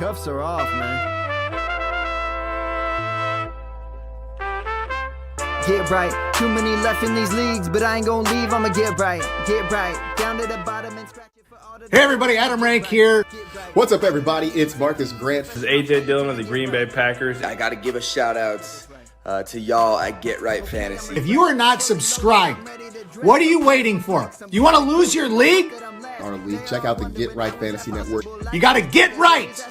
cuffs are off, man. Get right. Too many left in these leagues, but I ain't gonna leave. I'ma get right. Get right. Down to the bottom and scratch it for all the. Hey everybody, Adam Rank here. What's up, everybody? It's Marcus Grant. This is AJ Dillon of the Green Bay Packers. I got to give a shout out to y'all at Get Right Fantasy. If you are not subscribed, what are you waiting for? You want to lose your league? Our league. Check out the Get Right Fantasy Network. You got to get right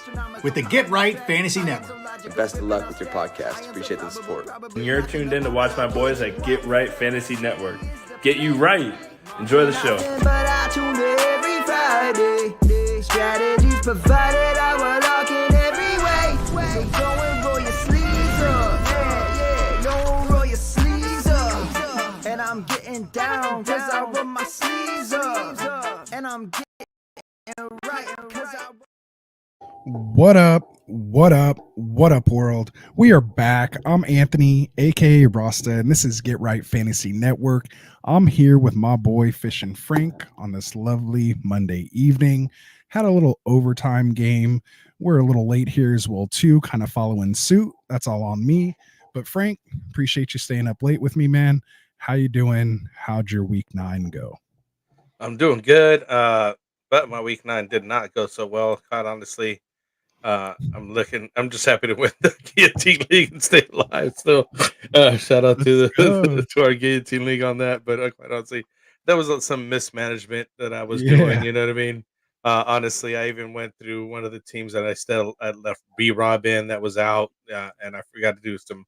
with the Get Right Fantasy Network. And best of luck with your podcast. Appreciate the support. You're tuned in to watch my boys at Get Right Fantasy Network. Get you right. Enjoy the show. But I tune in every Friday. Strategies provided, I will lock in every way. So go and roll your sleeves up. Yeah, go roll your sleeves up. And I'm getting down, cause I roll my sleeves up. And I'm getting right, cause I. What up? What up? What up, world? We are back. I'm Anthony, aka Rasta, and this is Get Right Fantasy Network. I'm here with my boy Fish and Frank on this lovely Monday evening. Had a little overtime game. We're a little late here as well, too, kind of following suit. That's all on me. But Frank, appreciate you staying up late with me, man. How you doing? How'd your week 9 go? I'm doing good, but my week 9 did not go so well, quite honestly. I'm just happy to win the Guillotine League and stay alive. So shout out to our Guillotine League on that. But quite honestly, that was some mismanagement that I was doing. You know what I mean? Honestly, I even went through one of the teams that I left B-Rob in that was out, and I forgot to do some,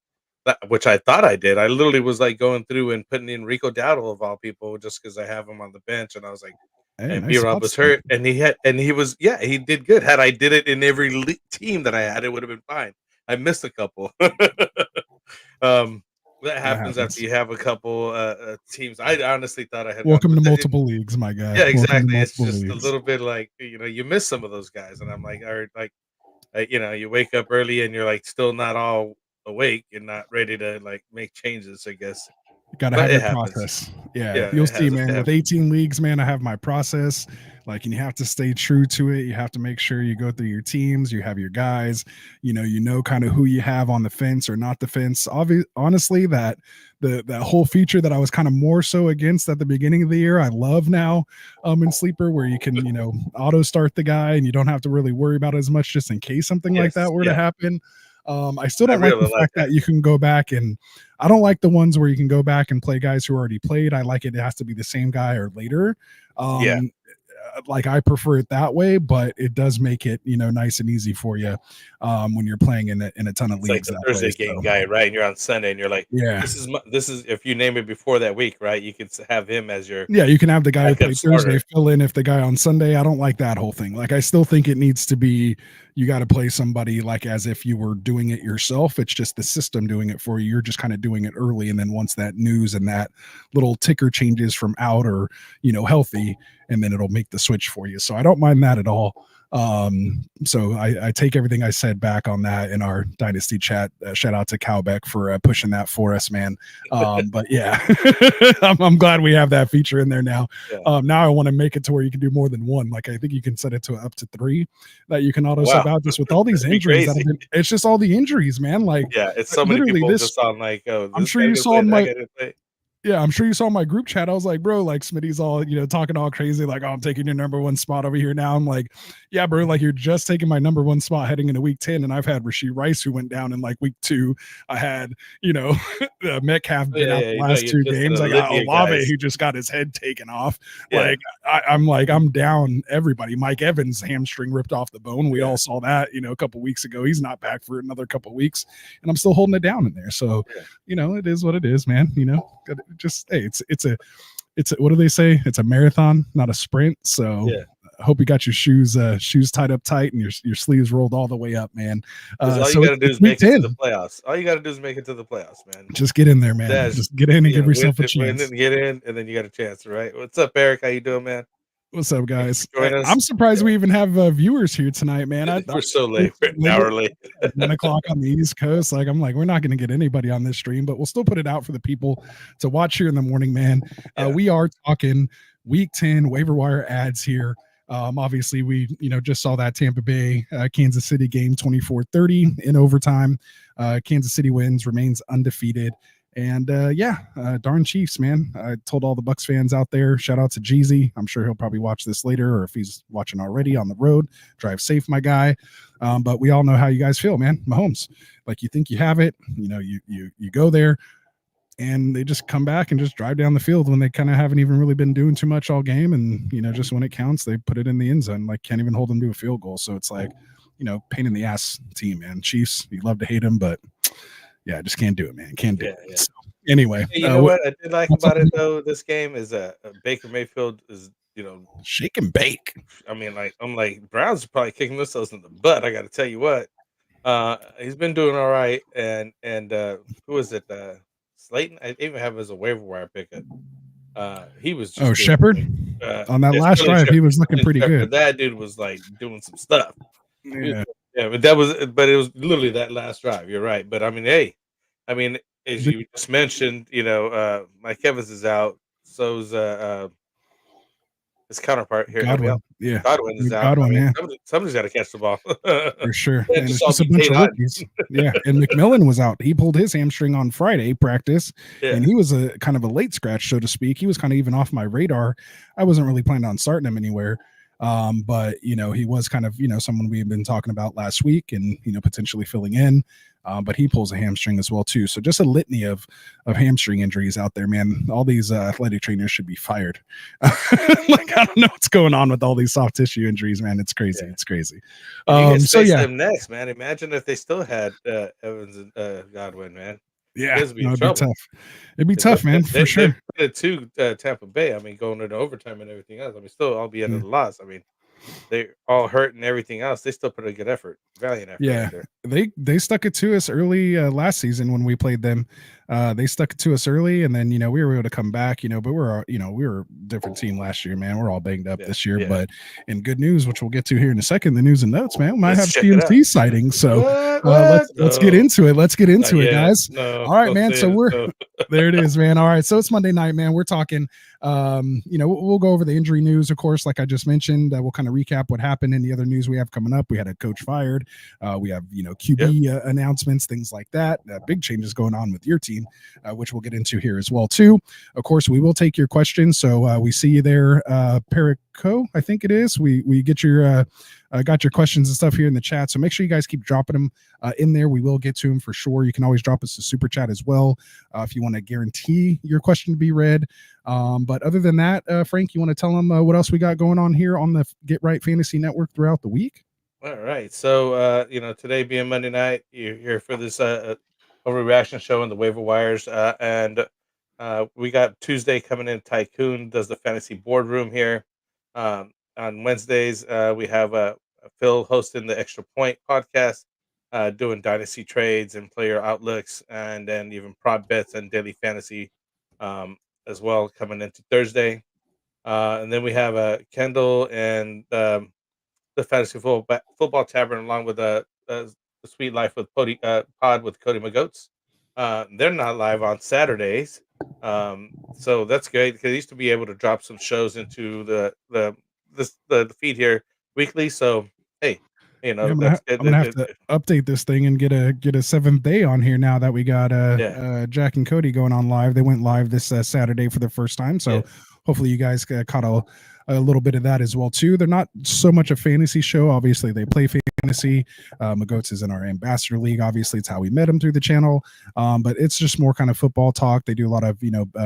which I thought I did. I literally was like going through and putting in Rico Dowdle of all people just because I have him on the bench, and I was like. Hey, and nice B-Rob was hurt, and he did good. Had I did it in every team that I had, it would have been fine. I missed a couple. That happens after you have a couple teams. I honestly thought I had. Welcome to multiple leagues, my guy. Yeah, exactly. It's just leagues. a little bit like you miss some of those guys, and I'm like, you wake up early and you're like still not all awake and not ready to like make changes, I guess. Gotta have your process. Yeah, you'll see, man. With 18 leagues, man, I have my process. Like, and you have to stay true to it. You have to make sure you go through your teams. You have your guys. You know kind of who you have on the fence or not the fence. Honestly, that whole feature that I was kind of more so against at the beginning of the year, I love now in Sleeper, where you can auto start the guy and you don't have to really worry about it as much, just in case something like that were to happen. I still don't like the fact that you can go back, and I don't like the ones where you can go back and play guys who already played. I like it has to be the same guy or later. Like I prefer it that way, but it does make it nice and easy for you when you're playing in a ton of leagues. Like the Thursday game guy, right? And you're on Sunday, and you're like, this is if you name it before that week, right? You can have him as your you can have the guy who played Thursday fill in if the guy on Sunday. I don't like that whole thing. Like I still think it needs to be you got to play somebody like as if you were doing it yourself. It's just the system doing it for you. You're just kind of doing it early, and then once that news and that little ticker changes from out or healthy, and then it'll make the switch for you. So I don't mind that at all. So I take everything I said back on that in our Dynasty chat. Shout out to Cowbeck for pushing that for us, man. But yeah, I'm glad we have that feature in there now. Now I want to make it to where you can do more than one. Like I think you can set it to up to 3 that you can auto sub out just with all these injuries. It's just all the injuries, man. Like it's so many people just on like, I'm sure you saw my. Yeah, I'm sure you saw my group chat. I was like, bro, like Smitty's all, talking all crazy, like, oh, I'm taking your number 1 spot over here now. I'm like, yeah, bro, like you're just taking my number 1 spot heading into week 10. And I've had Rashee Rice who went down in like week 2. I had, Metcalf been out the last 2 games. I got Olave who just got his head taken off. I'm down everybody. Mike Evans' hamstring ripped off the bone. We all saw that, a couple weeks ago. He's not back for another couple weeks, and I'm still holding it down in there. So, it is what it is, man. Just hey, it's a what do they say? It's a marathon, not a sprint. So I hope you got your shoes tied up tight and your sleeves rolled all the way up, man. All you gotta do is make it to the playoffs. All you gotta do is make it to the playoffs, man. Just get in there, man. Just get in and give yourself a chance. Get in, and then you got a chance, right? What's up, Eric? How you doing, man? What's up, guys? I'm surprised we even have viewers here tonight, man. We're so late. We're an hour late. 1 o'clock on the East Coast. Like, I'm like, we're not going to get anybody on this stream, but we'll still put it out for the people to watch here in the morning, man. We are talking week 10 waiver wire ads here. Obviously, we just saw that Tampa Bay Kansas City game 24-30 in overtime. Kansas City wins, remains undefeated. And darn Chiefs, man. I told all the Bucks fans out there, shout out to Jeezy. I'm sure he'll probably watch this later, or if he's watching already on the road, drive safe, my guy. But we all know how you guys feel, man. Mahomes, like, you think you have it, you go there, and they just come back and just drive down the field when they kind of haven't even really been doing too much all game. And, just when it counts, they put it in the end zone, like, can't even hold them to a field goal. So it's like, pain in the ass team, man. Chiefs, you love to hate them, but yeah, I just can't do it, man. Can't do it. Yeah. So, anyway, you know what I did like about it though? This game is Baker Mayfield is shake and bake. I mean, I'm like Browns are probably kicking themselves in the butt. I got to tell you what, he's been doing all right. And who is it? Slayton. I even have him as a waiver wire pickup. He was just Shepard on that last drive. He was looking pretty good. That dude was like doing some stuff. Yeah, but it was literally that last drive. You're right. But I mean, as you just mentioned, Mike Evans is out. So's his counterpart here. Godwin. Godwin is out. Somebody's got to catch the ball. For sure. And it's just a bunch of rookies. Yeah. And McMillan was out. He pulled his hamstring on Friday practice. Yeah. And he was a kind of a late scratch, so to speak. He was kind of even off my radar. I wasn't really planning on starting him anywhere. But he was kind of, someone we had been talking about last week and, potentially filling in. But he pulls a hamstring as well too. So just a litany of hamstring injuries out there, man. All these athletic trainers should be fired. Like, I don't know what's going on with all these soft tissue injuries, man. It's crazy. Yeah. It's crazy. Them next, man. Imagine if they still had Evans and Godwin, man. Yeah, it'd be tough. It'd be tough, man, for sure. They put it to Tampa Bay. I mean, going into overtime and everything else. I mean, still, I'll be at a loss. I mean, they all hurt and everything else. They still put a good effort, valiant effort. Yeah, they stuck it to us early last season when we played them. They stuck it to us early, and then we were able to come back. But we were a different team last year, man. We're all banged up this year, but in good news, which we'll get to here in a second, the news and notes, man. We might have CMC sightings, so let's get into it. Let's get into it, guys. All right, man. So there it is, man. All right, so it's Monday night, man. We're talking. We'll go over the injury news, of course, like I just mentioned. We'll kind of recap what happened in the other news we have coming up. We had a coach fired. We have QB announcements, things like that. Big changes going on with your team, which we'll get into here as well too. Of course, we will take your questions. So we see you there, Perico, I think it is. We get your got your questions and stuff here in the chat. So make sure you guys keep dropping them in there. We will get to them for sure. You can always drop us a super chat as well if you want to guarantee your question to be read. But other than that, Frank, you want to tell them what else we got going on here on the Get Right Fantasy Network throughout the week? All right. So, today being Monday night, you're here for this overreaction show on the waiver wires. And we got Tuesday coming in. Tycoon does the fantasy boardroom here. On Wednesdays, we have Phil hosting the Extra Point podcast, doing dynasty trades and player outlooks, and then even prop bets and daily fantasy as well coming into Thursday. And then we have Kendall and the Fantasy Football Tavern, along with the Sweet Life with Pod with Cody McGoats. They're not live on Saturdays, so that's great because I used to be able to drop some shows into the feed here weekly. So hey, I'm gonna have to update this thing and get a seventh day on here now that we got Jack and Cody going on live. They went live this Saturday for the first time, so hopefully you guys caught a little bit of that as well too. They're not so much a fantasy show. Obviously they play fantasy. McGoats is in our ambassador league. Obviously it's how we met him through the channel. But it's just more kind of football talk. They do a lot of,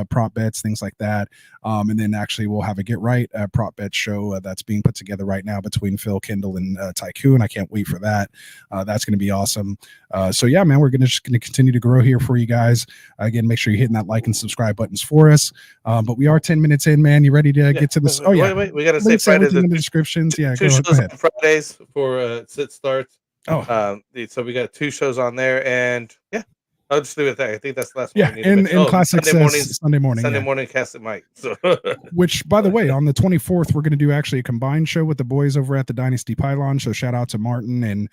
prop bets, things like that. And then actually we'll have a Get Right prop bet show that's being put together right now between Phil, Kendall, and Tycoon. I can't wait for that. That's going to be awesome. So yeah, man, we're just going to continue to grow here for you guys. Again, make sure you're hitting that like and subscribe buttons for us. But we are 10 minutes in, man. You ready to get to this? Oh yeah. Wait, we gotta say Friday in the descriptions. Yeah, two go ahead. On Fridays for sit starts. So we got 2 shows on there, and I'll just leave it there. I think that's the last one. Yeah, in classic Sunday morning. Sunday morning, cast it, Mike. So, which, by the way, on the 24th, we're going to do actually a combined show with the boys over at the Dynasty Pylon. So shout out to Martin and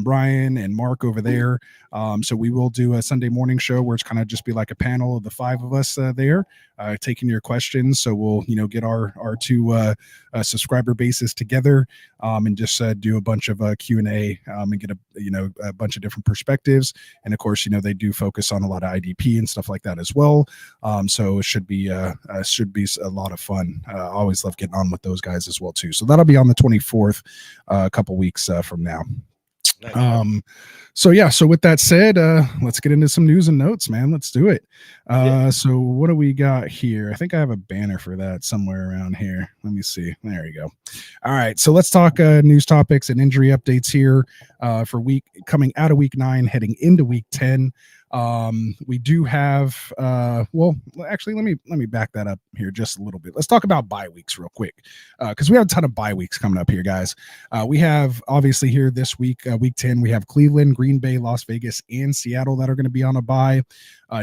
Brian and Mark over there. So we will do a Sunday morning show where it's kind of just be like a panel of the 5 of us there, taking your questions. So we'll, get our 2 subscriber bases together and just do a bunch of Q&A and get a bunch of different perspectives. And of course, they do focus on a lot of IDP and stuff like that as well. So it should be a lot of fun. I always love getting on with those guys as well too. So that'll be on the 24th, a couple weeks from now. Nice. So with that said, let's get into some news and notes, man. Let's do it. So what do we got here? I think I have a banner for that somewhere around here. Let me see. There you go. All right. So let's talk news topics and injury updates here for coming out of week 9, heading into week 10. We do have well, actually let me back that up here just a little bit. Let's talk about bye weeks real quick, because we have a ton of bye weeks coming up here, guys. We have obviously here this week, week 10, we have Cleveland, Green Bay, Las Vegas, and Seattle that are going to be on a bye.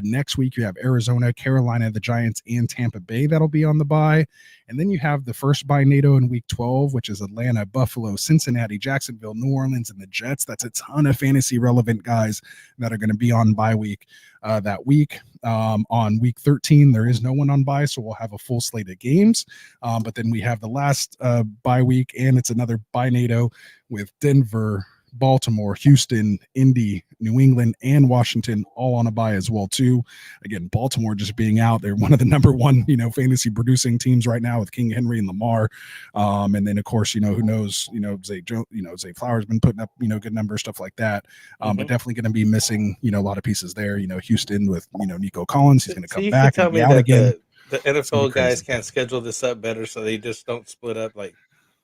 Next week you have Arizona, Carolina, the Giants, and Tampa Bay that'll be on the bye. And then you have the first bye NATO in week 12, which is Atlanta, Buffalo, Cincinnati, Jacksonville, New Orleans, and the Jets. That's a ton of fantasy relevant guys that are going to be on bye week that week. On week 13, there is no one on bye, so we'll have a full slate of games. But then we have the last bye week, and it's another bye NATO with Denver, Baltimore, Houston, Indy, New England, and Washington all on a bye as well too. Again, Baltimore just being out, they're one of the number 1 fantasy producing teams right now with King Henry and Lamar. And then of course, who knows, Zay Flowers been putting up good numbers, stuff like that. But definitely going to be missing a lot of pieces there. Houston with Nico Collins, he's going to come back and be out again. The NFL guys can't schedule this up better, so they just don't split up like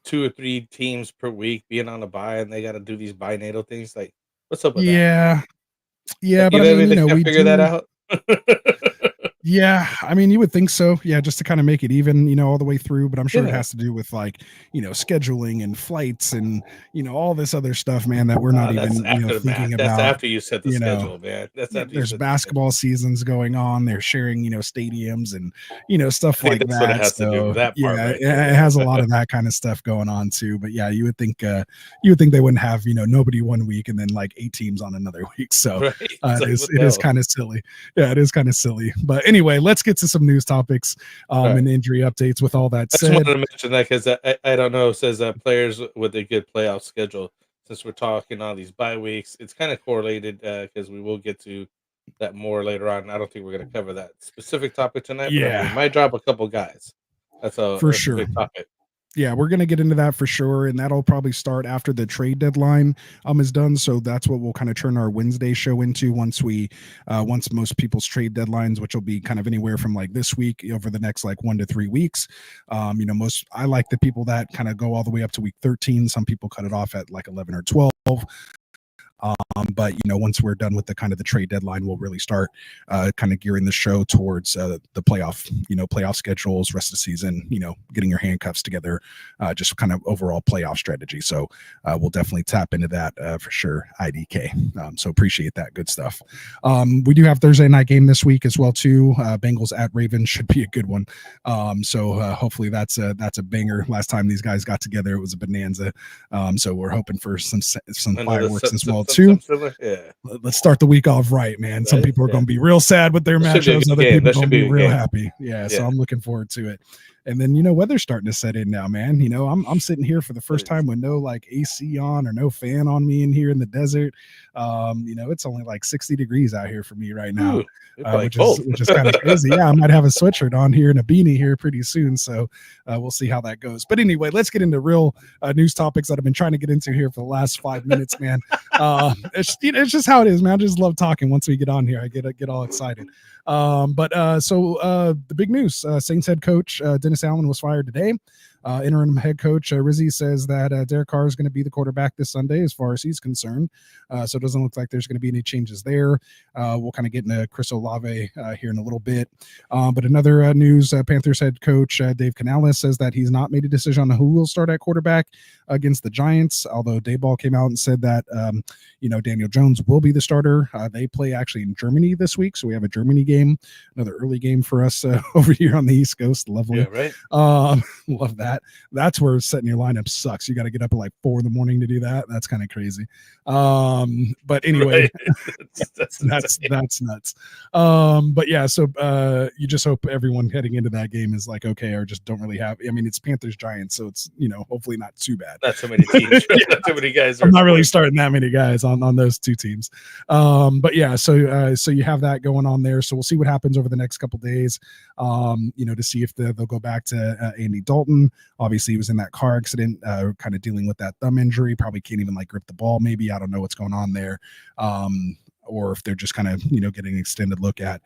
2 or 3 teams per week being on a bye, and they got to do these bye NATO things. Like, what's up with that? Yeah, but I mean, we figure that out. Yeah, I mean, you would think so. Yeah, just to kind of make it even, all the way through. But I'm sure it has to do with scheduling and flights and all this other stuff, man, that we're not even thinking about. That's after you set the schedule, man. That's after there's basketball seasons going on. They're sharing, stadiums and stuff like that. What it has to do with that part. Yeah, it has a lot of that kind of stuff going on too. But yeah, you would think they wouldn't have nobody one week and then like 8 teams on another week. So right. It is kind of silly. Yeah, it is kind of silly. But anyway, let's get to some news topics and injury updates. With all that said, I just wanted to mention that because I don't know, it says players with a good playoff schedule. Since we're talking all these bye weeks, it's kind of correlated because we will get to that more later on. I don't think we're going to cover that specific topic tonight. Yeah, but we might drop a couple guys. That's a big topic. Yeah, we're going to get into that for sure, and that'll probably start after the trade deadline is done. So that's what we'll kind of turn our Wednesday show into once most people's trade deadlines, which will be kind of anywhere from like this week over the next like 1 to 3 weeks. I like the people that kind of go all the way up to week 13. Some people cut it off at like 11 or 12. But once we're done with the kind of the trade deadline, we'll really start kind of gearing the show towards the playoff schedules, rest of the season, getting your handcuffs together, just kind of overall playoff strategy. So we'll definitely tap into that for sure. IDK. So appreciate that. Good stuff. We do have Thursday night game this week as well too. Bengals at Ravens should be a good one. So hopefully that's a banger. Last time these guys got together, it was a bonanza. So we're hoping for some fireworks as well too. Yeah. Let's start the week off right, man. Some people are going to be real sad with their matchups. Other people are going to be real happy. Yeah, so I'm looking forward to it. And then, weather's starting to set in now, man. I'm sitting here for the first time with no like AC on or no fan on me in here in the desert. It's only like 60 degrees out here for me right now, which is kind of crazy. Yeah, I might have a sweatshirt on here and a beanie here pretty soon. So we'll see how that goes. But anyway, let's get into real news topics that I've been trying to get into here for the last 5 minutes, man. It's just how it is, man. I just love talking. Once we get on here, I get all excited. So the big news, Saints head coach Dennis Allen was fired today. Interim head coach Rizzi says that Derek Carr is going to be the quarterback this Sunday as far as he's concerned. So it doesn't look like there's going to be any changes there. We'll kind of get into Chris Olave here in a little bit. But another news, Panthers head coach Dave Canales says that he's not made a decision on who will start at quarterback against the Giants, although Dayball came out and said that, Daniel Jones will be the starter. They play actually in Germany this week, so we have a Germany game, another early game for us over here on the East Coast. Lovely. Yeah, right. Love that. That's where setting your lineup sucks. You got to get up at like 4 a.m. to do that. That's kind of crazy. But anyway, right. that's nuts. But yeah, so you just hope everyone heading into that game is like okay, or just don't really have. I mean, it's Panthers Giants, so it's hopefully not too bad. Not so many teams. Not too many guys. I'm not really starting that many guys on those two teams. But yeah, so you have that going on there. So we'll see what happens over the next couple days. To see if they'll go back to Andy Dalton. Obviously, he was in that car accident, kind of dealing with that thumb injury. Probably can't even like grip the ball. Maybe I don't know what's going on there. Or if they're just kind of getting an extended look at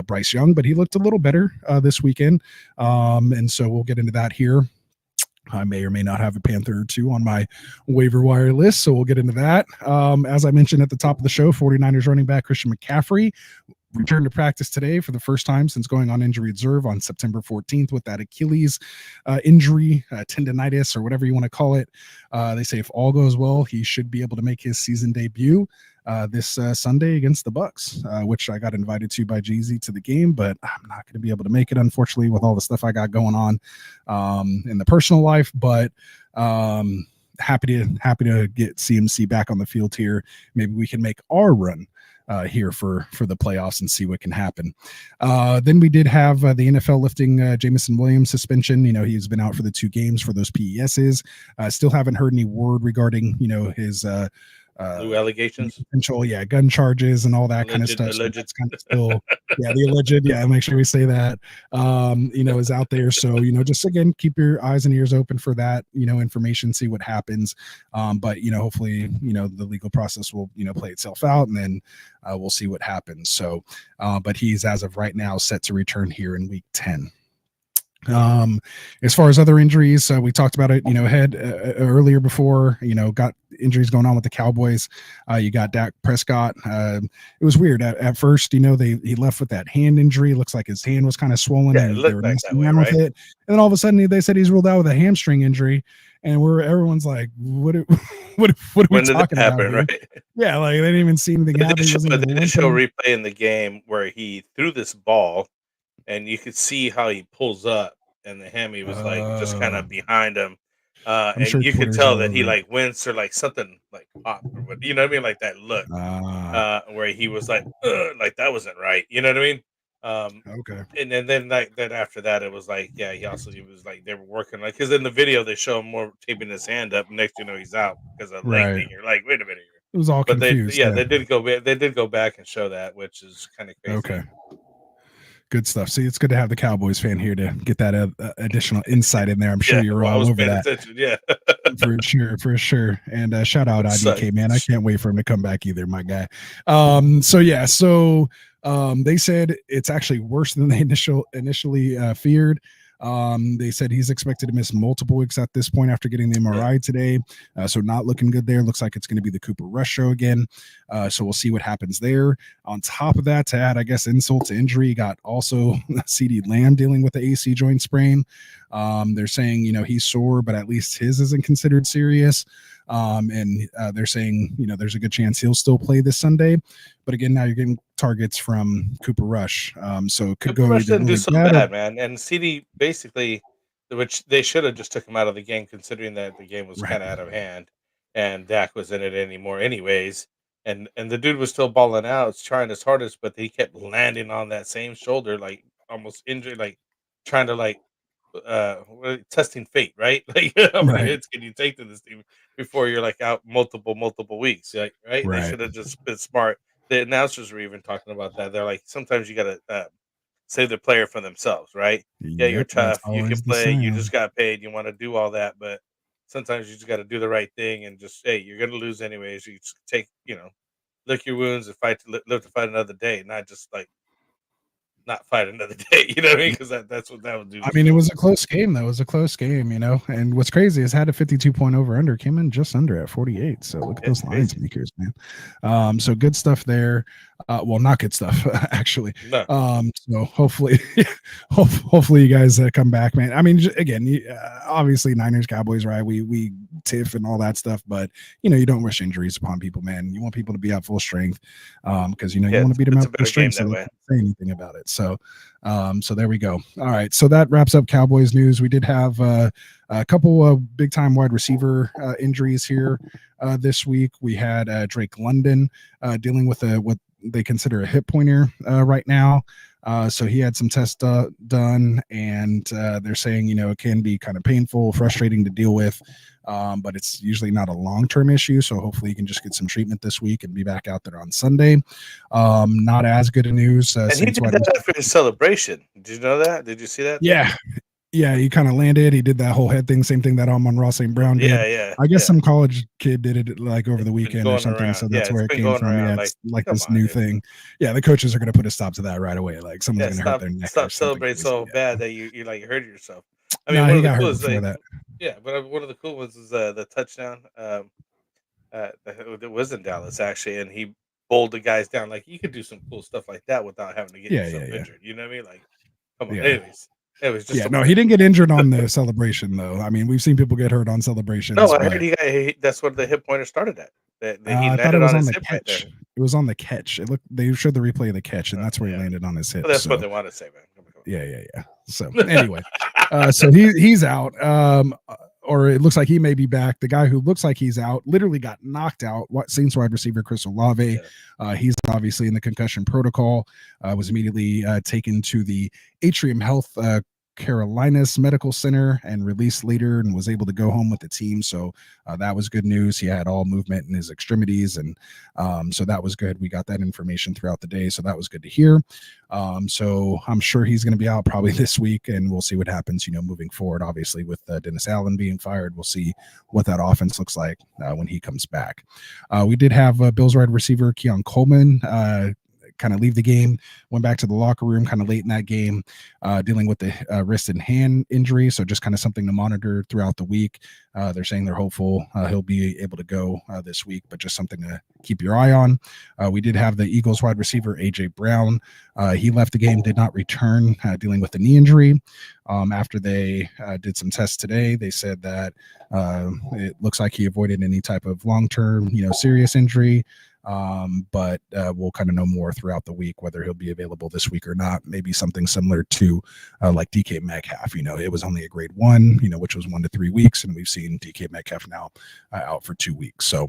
Bryce Young, but he looked a little better this weekend. And so we'll get into that here. I may or may not have a Panther or two on my waiver wire list, so we'll get into that. As I mentioned at the top of the show, 49ers running back Christian McCaffrey returned to practice today for the first time since going on injury reserve on September 14th with that Achilles injury, tendonitis, or whatever you want to call it. They say if all goes well, he should be able to make his season debut this Sunday against the Bucks, which I got invited to by Jeezy to the game, but I'm not going to be able to make it, unfortunately, with all the stuff I got going on in the personal life. But happy to get CMC back on the field here. Maybe we can make our run here for the playoffs and see what can happen. Then we did have the NFL lifting Jamison Williams suspension. He's been out for the 2 games for those PESs. Still haven't heard any word regarding his new allegations, potential gun charges and all that kind of stuff. So that's kind of still the alleged, make sure we say that is out there. So just again, keep your eyes and ears open for that information, see what happens. But hopefully the legal process will play itself out, and then we'll see what happens. So but he's, as of right now, set to return here in week 10. As far as other injuries, we talked about it head earlier before, got injuries going on with the Cowboys. You got Dak Prescott. It was weird at first. He left with that hand injury. It looks like his hand was kind of swollen, and they were messing around with it, and then all of a sudden they said he's ruled out with a hamstring injury, and everyone's like, what are we talking about here? Right? Yeah, like they didn't even see anything happen. They did show replay in the game where he threw this ball, and you could see how he pulls up, and the hammy was like just kind of behind him, and sure you could tell that he like winced or like something like popped or what, what I mean, like that look, where he was like that wasn't right, you know what I mean? Okay. And then like then after that, it was like he was like they were working like, because in the video they show him more taping his hand up. Next he's out because of leg thing. You're like, wait a minute here. It was all confused. They did go back and show that, which is kind of crazy. Okay. Good stuff. See, it's good to have the Cowboys fan here to get that additional insight in there. I'm sure you're all over that. For sure. And shout out IDK, man. I can't wait for him to come back either, my guy. So they said it's actually worse than they initially feared. They said he's expected to miss multiple weeks at this point after getting the MRI today. So not looking good there. Looks like it's going to be the Cooper Rush show again. So we'll see what happens there. On top of that, to add, I guess, insult to injury, you got also CeeDee Lamb dealing with the AC joint sprain. They're saying, he's sore, but at least his isn't considered serious. And they're saying, there's a good chance he'll still play this Sunday. But again, now you're getting targets from Cooper Rush. So it could Cooper go Rush didn't do so bad, man. And CD basically, which they should have just took him out of the game, considering that the game was kind of out of hand and Dak wasn't in it anymore anyways. And the dude was still balling out, trying his hardest, but he kept landing on that same shoulder, like almost injured, like trying to testing fate, right? Like how many hits can you take to this team before you're like out multiple weeks, like right? They should have just been smart. The announcers were even talking about that. They're like, sometimes you gotta save the player for themselves, right? Yeah, you're tough, you can play, you just got paid, you want to do all that, but sometimes you just got to do the right thing and just, hey, you're gonna lose anyways. You just take, lick your wounds and live to fight another day, not just like not fight another day. You know what I mean? Because that's what that would do. I mean, it was a close game, though. It was a close game, And what's crazy is had a 52-point over/under, came in just under at 48. So look at those lines makers, man. So good stuff there. Well, not good stuff actually. No. So hopefully you guys come back, man. I mean, again, obviously Niners, Cowboys, right? We tiff and all that stuff, but you don't wish injuries upon people, man. You want people to be at full strength, because you want to beat them out full strength, so they can't say anything about it. So there we go. All right, so that wraps up Cowboys news. We did have a couple of big time wide receiver injuries here this week. We had Drake London dealing with what they consider a hip pointer right now. So he had some tests done, and they're saying, it can be kind of painful, frustrating to deal with, but it's usually not a long-term issue. So hopefully he can just get some treatment this week and be back out there on Sunday. Not as good a news. And he did that for his celebration. Did you know that? Did you see that? Yeah, he kind of landed. He did that whole head thing, same thing that Amon-Ra St. Brown did. Yeah. I guess some college kid did it like over the weekend or something. Around. So that's where it came from. It's like this new thing. Yeah, the coaches are going to put a stop to that right away. Like someone's going to hurt their neck. Stop celebrating so bad that you like hurt yourself. I mean, he got hurt before that. Yeah, but one of the cool ones was the touchdown. It was in Dallas actually, and he bowled the guys down. Like you could do some cool stuff like that without having to get yourself injured. You know what I mean? Like, come on. Anyways. It was just he didn't get injured on the celebration though. I mean, we've seen people get hurt on celebrations. No, I heard that's where the hip pointer started at. I thought it was on the catch. It was on the catch. They showed the replay of the catch, and that's where he landed on his hip. Well, that's what they want to say, man. Yeah. So anyway, so he's out. Or it looks like he may be back. The guy who looks like he's out literally got knocked out. Saints wide receiver Chris Olave. He's obviously in the concussion protocol. Was immediately taken to the Atrium Health Carolinas Medical Center and released later, and was able to go home with the team. So that was good news. He had all movement in his extremities, and so that was good. We got that information throughout the day, so that was good to hear. So I'm sure he's going to be out probably this week, and we'll see what happens, moving forward. Obviously, with Dennis Allen being fired, we'll see what that offense looks like when he comes back. We did have Bills wide receiver Keon Coleman kind of leave the game, went back to the locker room kind of late in that game, dealing with the wrist and hand injury. So just kind of something to monitor throughout the week. They're saying they're hopeful he'll be able to go this week, but just something to keep your eye on. We did have the Eagles wide receiver, AJ Brown. He left the game, did not return, dealing with a knee injury. After they did some tests today, they said that it looks like he avoided any type of long-term, serious injury. But we'll kind of know more throughout the week whether he'll be available this week or not. Maybe something similar to like DK Metcalf. It was only a grade 1, which was 1 to 3 weeks, and we've seen DK Metcalf now out for 2 weeks. So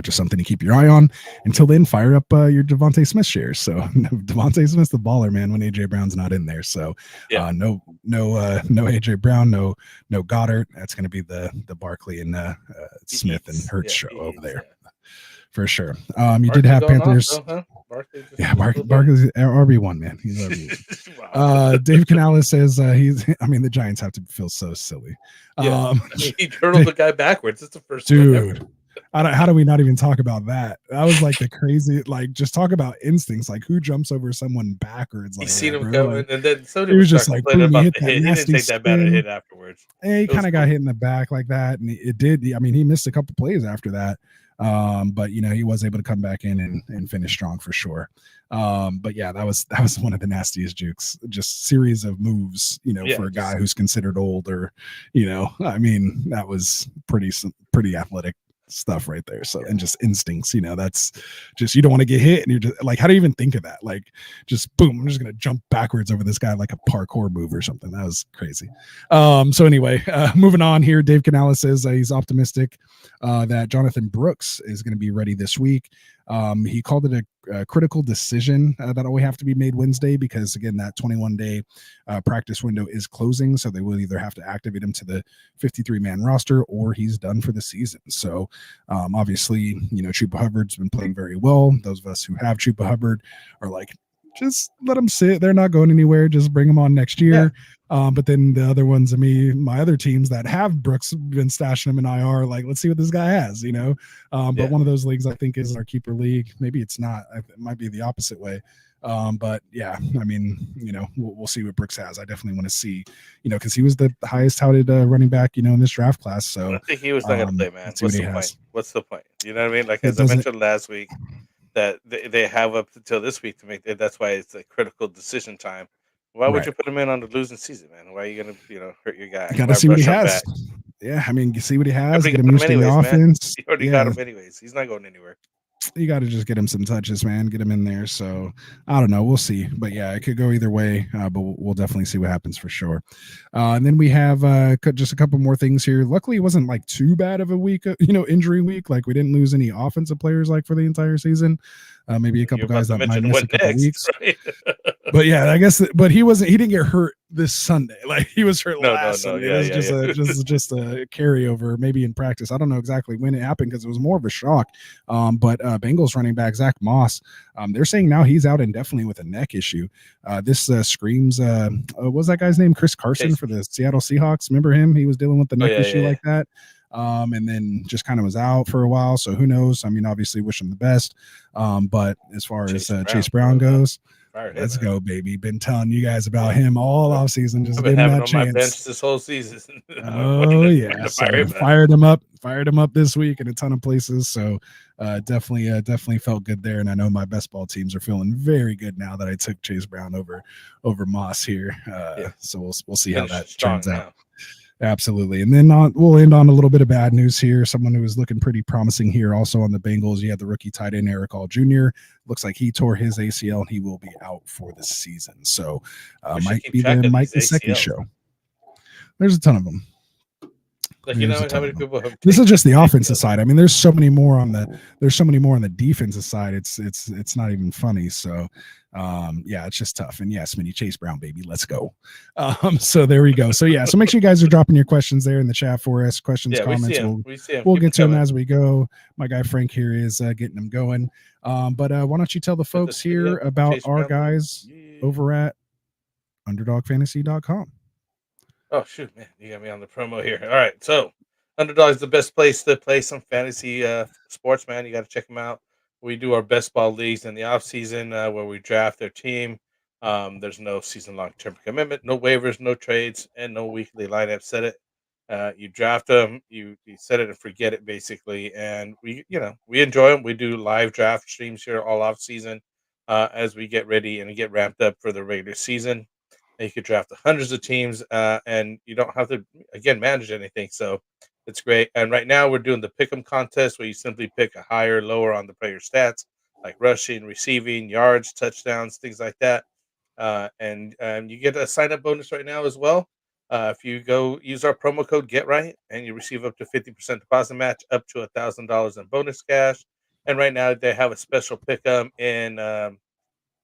just something to keep your eye on. Until then, fire up your Devontae Smith shares. So Devontae Smith's the baller, man, when AJ Brown's not in there. So no AJ Brown, no Goddard. That's going to be the Barkley and Smith and Hurts show over there. For sure. You did have Panthers. Barkley's RB1, man. He's RB1. Wow. Dave Canales says the Giants have to feel so silly. He turtled the guy backwards. It's the first dude. How do we not even talk about that? That was like the crazy, just talk about instincts. Like who jumps over someone backwards? Like seen him coming, and then he was just like, boom, he hit that he didn't take that bad a hit afterwards. And he kind of got hit in the back like that, and it did. He missed a couple plays after that. But he was able to come back in and finish strong for sure. But yeah, that was one of the nastiest jukes, just series of moves, for a guy who's considered old, or, that was pretty athletic stuff right there. So, and just instincts, that's just, you don't want to get hit, and you're just like, how do you even think of that? Like, just boom, I'm just gonna jump backwards over this guy like a parkour move or something. That was crazy. So anyway, moving on here, Dave Canales says he's optimistic that Jonathan Brooks is going to be ready this week. He called it a critical decision that will have to be made Wednesday, because again, that 21-day practice window is closing. So they will either have to activate him to the 53-man roster, or he's done for the season. So obviously, Chuba Hubbard's been playing very well. Those of us who have Chuba Hubbard are like, just let them sit. They're not going anywhere. Just bring them on next year. But then the other ones, my other teams that have Brooks been stashing him in IR, like, let's see what this guy has, But one of those leagues, I think, is our keeper league. Maybe it's not. It might be the opposite way. But yeah, I mean, we'll see what Brooks has. I definitely want to see, because he was the highest touted running back, in this draft class. So I think he was not going to play, man. What's the point? What's the point? You know what I mean? Like, It as I mentioned last week, that they have up until this week to make it. That's why it's a critical decision time. Why would you put him in on the losing season, man? Why are you going to, hurt your guy? You got to see what he has. Yeah, I mean, you see what he has. Get him used to the offense. You already got him anyways. He's not going anywhere. You got to just get him some touches, man. Get him in there. So I don't know. We'll see. But yeah, it could go either way. But we'll definitely see what happens for sure. And then we have just a couple more things here. Luckily, it wasn't like too bad of a week, injury week. Like we didn't lose any offensive players like for the entire season. Maybe a couple guys that might miss a couple weeks. Right? But yeah, I guess. But he didn't get hurt this Sunday. Like he was hurt last Sunday. Yeah, it was just a carryover, maybe in practice. I don't know exactly when it happened because it was more of a shock. But Bengals running back Zach Moss, they're saying now he's out indefinitely with a neck issue. This screams. What's that guy's name? Chris Carson for the Seattle Seahawks. Remember him? He was dealing with the neck issue like that. And then just kind of was out for a while. So who knows? I mean, obviously wish him the best. But as far as Chase Brown goes, let's go, baby. Been telling you guys about him all off season. Just give him that chance. My bench this whole season. Oh yeah, so fired him up this week in a ton of places. So definitely felt good there. And I know my best ball teams are feeling very good now that I took Chase Brown over Moss here. So we'll see how that turns out. Absolutely. And then we'll end on a little bit of bad news here. Someone who was looking pretty promising here also on the Bengals. You had the rookie tight end Eric All Jr. Looks like he tore his ACL and he will be out for the season. So might be the Mike Gesicki show. There's a ton of them. Like, how many people have this is just the offensive side. I mean, there's so many more on the defensive side. It's not even funny. So yeah, it's just tough. And yes, Smitty, Chase Brown, baby, let's go. So there we go. So yeah, so make sure you guys are dropping your questions there in the chat for us. Questions, comments. We'll get to them as we go. My guy Frank here is getting them going. But why don't you tell the folks here about our guys over at underdogfantasy.com. Oh, shoot, man. You got me on the promo here. All right. So, Underdog is the best place to play some fantasy sports, man. You got to check them out. We do our best ball leagues in the off season where we draft their team. There's no season-long term commitment, no waivers, no trades, and no weekly lineup. Set it. You draft them, you set it and forget it, basically. And we enjoy them. We do live draft streams here all off season as we get ready and get ramped up for the regular season. And you could draft hundreds of teams, and you don't have to, again, manage anything. So it's great. And right now we're doing the pick'em contest where you simply pick a higher, lower on the player stats, like rushing, receiving, yards, touchdowns, things like that. And you get a sign-up bonus right now as well. If you go use our promo code GetRight, and you receive up to 50% deposit match, up to $1,000 in bonus cash. And right now they have a special pick'em in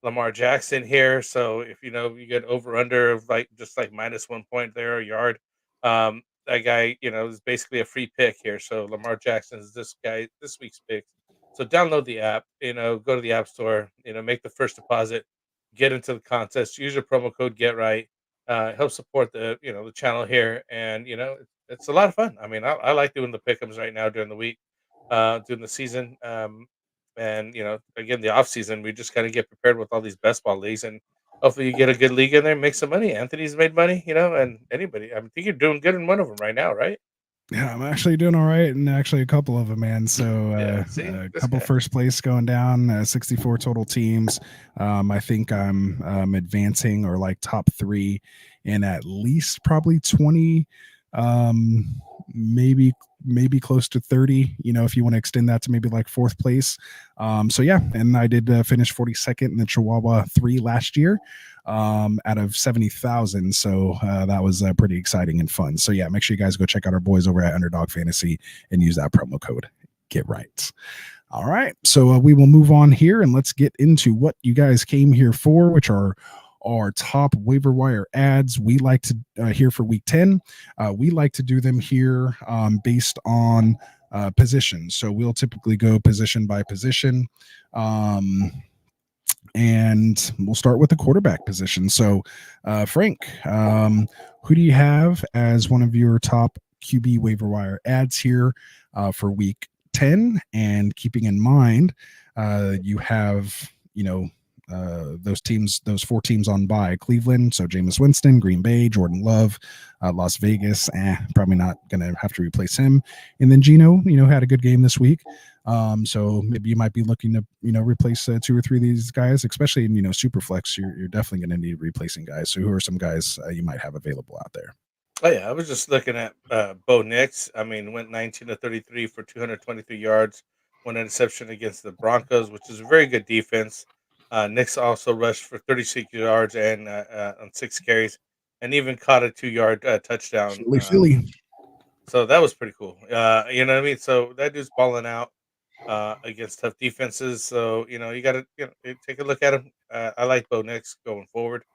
Lamar Jackson here. So if you get over under of just minus 1 point there, a yard, that guy, is basically a free pick here. So Lamar Jackson is this week's pick. So download the app, go to the app store, make the first deposit, get into the contest, use your promo code GetRight, help support the channel here. And, it's a lot of fun. I mean, I like doing the pick'ems right now during the week, during the season. And, again, the off season, we just kind of get prepared with all these best ball leagues, and hopefully you get a good league in there and make some money. Anthony's made money, and anybody. I think you're doing good in one of them right now, right? Yeah, I'm actually doing all right, and actually a couple of them, man. So a couple first place going down, 64 total teams. I think I'm advancing or top 3 in at least probably 20, maybe close to 30, if you want to extend that to maybe 4th place. So yeah, and I did finish 42nd in the Chihuahua 3 last year out of 70,000. So that was pretty exciting and fun. So yeah, make sure you guys go check out our boys over at Underdog Fantasy and use that promo code GetRight. All right, so we will move on here and let's get into what you guys came here for, which are our top waiver wire ads. We like to here for week 10. We like to do them here based on position. So we'll typically go position by position. And we'll start with the quarterback position. So Frank, who do you have as one of your top QB waiver wire ads here for week 10? And keeping in mind, you have, those teams, those 4 teams on bye: Cleveland, so Jameis Winston; Green Bay, Jordan Love; Las Vegas, probably not gonna have to replace him. And then Geno, had a good game this week. So maybe you might be looking to, replace 2 or 3 of these guys, especially in, Superflex. You're definitely going to need replacing guys. So who are some guys you might have available out there? Oh yeah, I was just looking at Bo Nix. I mean, went 19 to 33 for 223 yards, 1 interception against the Broncos, which is a very good defense. Nix also rushed for 36 yards and on 6 carries, and even caught a 2-yard touchdown. Philly. So that was pretty cool. You know what I mean? So that dude's balling out against tough defenses. So you got to take a look at him. I like Bo Nix going forward.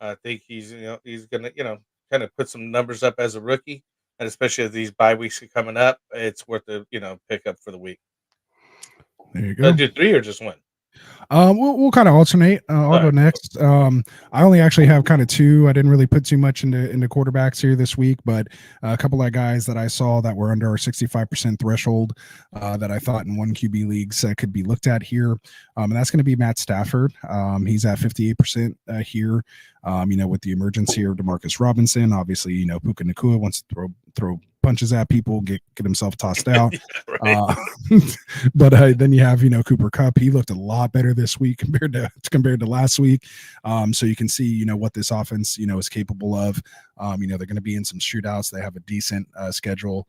I think he's gonna kind of put some numbers up as a rookie, and especially as these bye weeks are coming up, it's worth the pick up for the week. There you go. Do 3 or just 1? We'll kind of alternate. I'll go next. I only actually have kind of 2. I didn't really put too much into quarterbacks here this week, but a couple of guys that I saw that were under our 65% threshold that I thought in 1 QB leagues could be looked at here. And that's going to be Matt Stafford. He's at 58% here. With the emergence here of Demarcus Robinson, obviously, Puka Nacua wants to throw punches at people, get himself tossed out. Yeah, but then you have, Cooper Kupp. He looked a lot better this week compared to last week. So you can see, what this offense, is capable of. They're going to be in some shootouts. They have a decent schedule,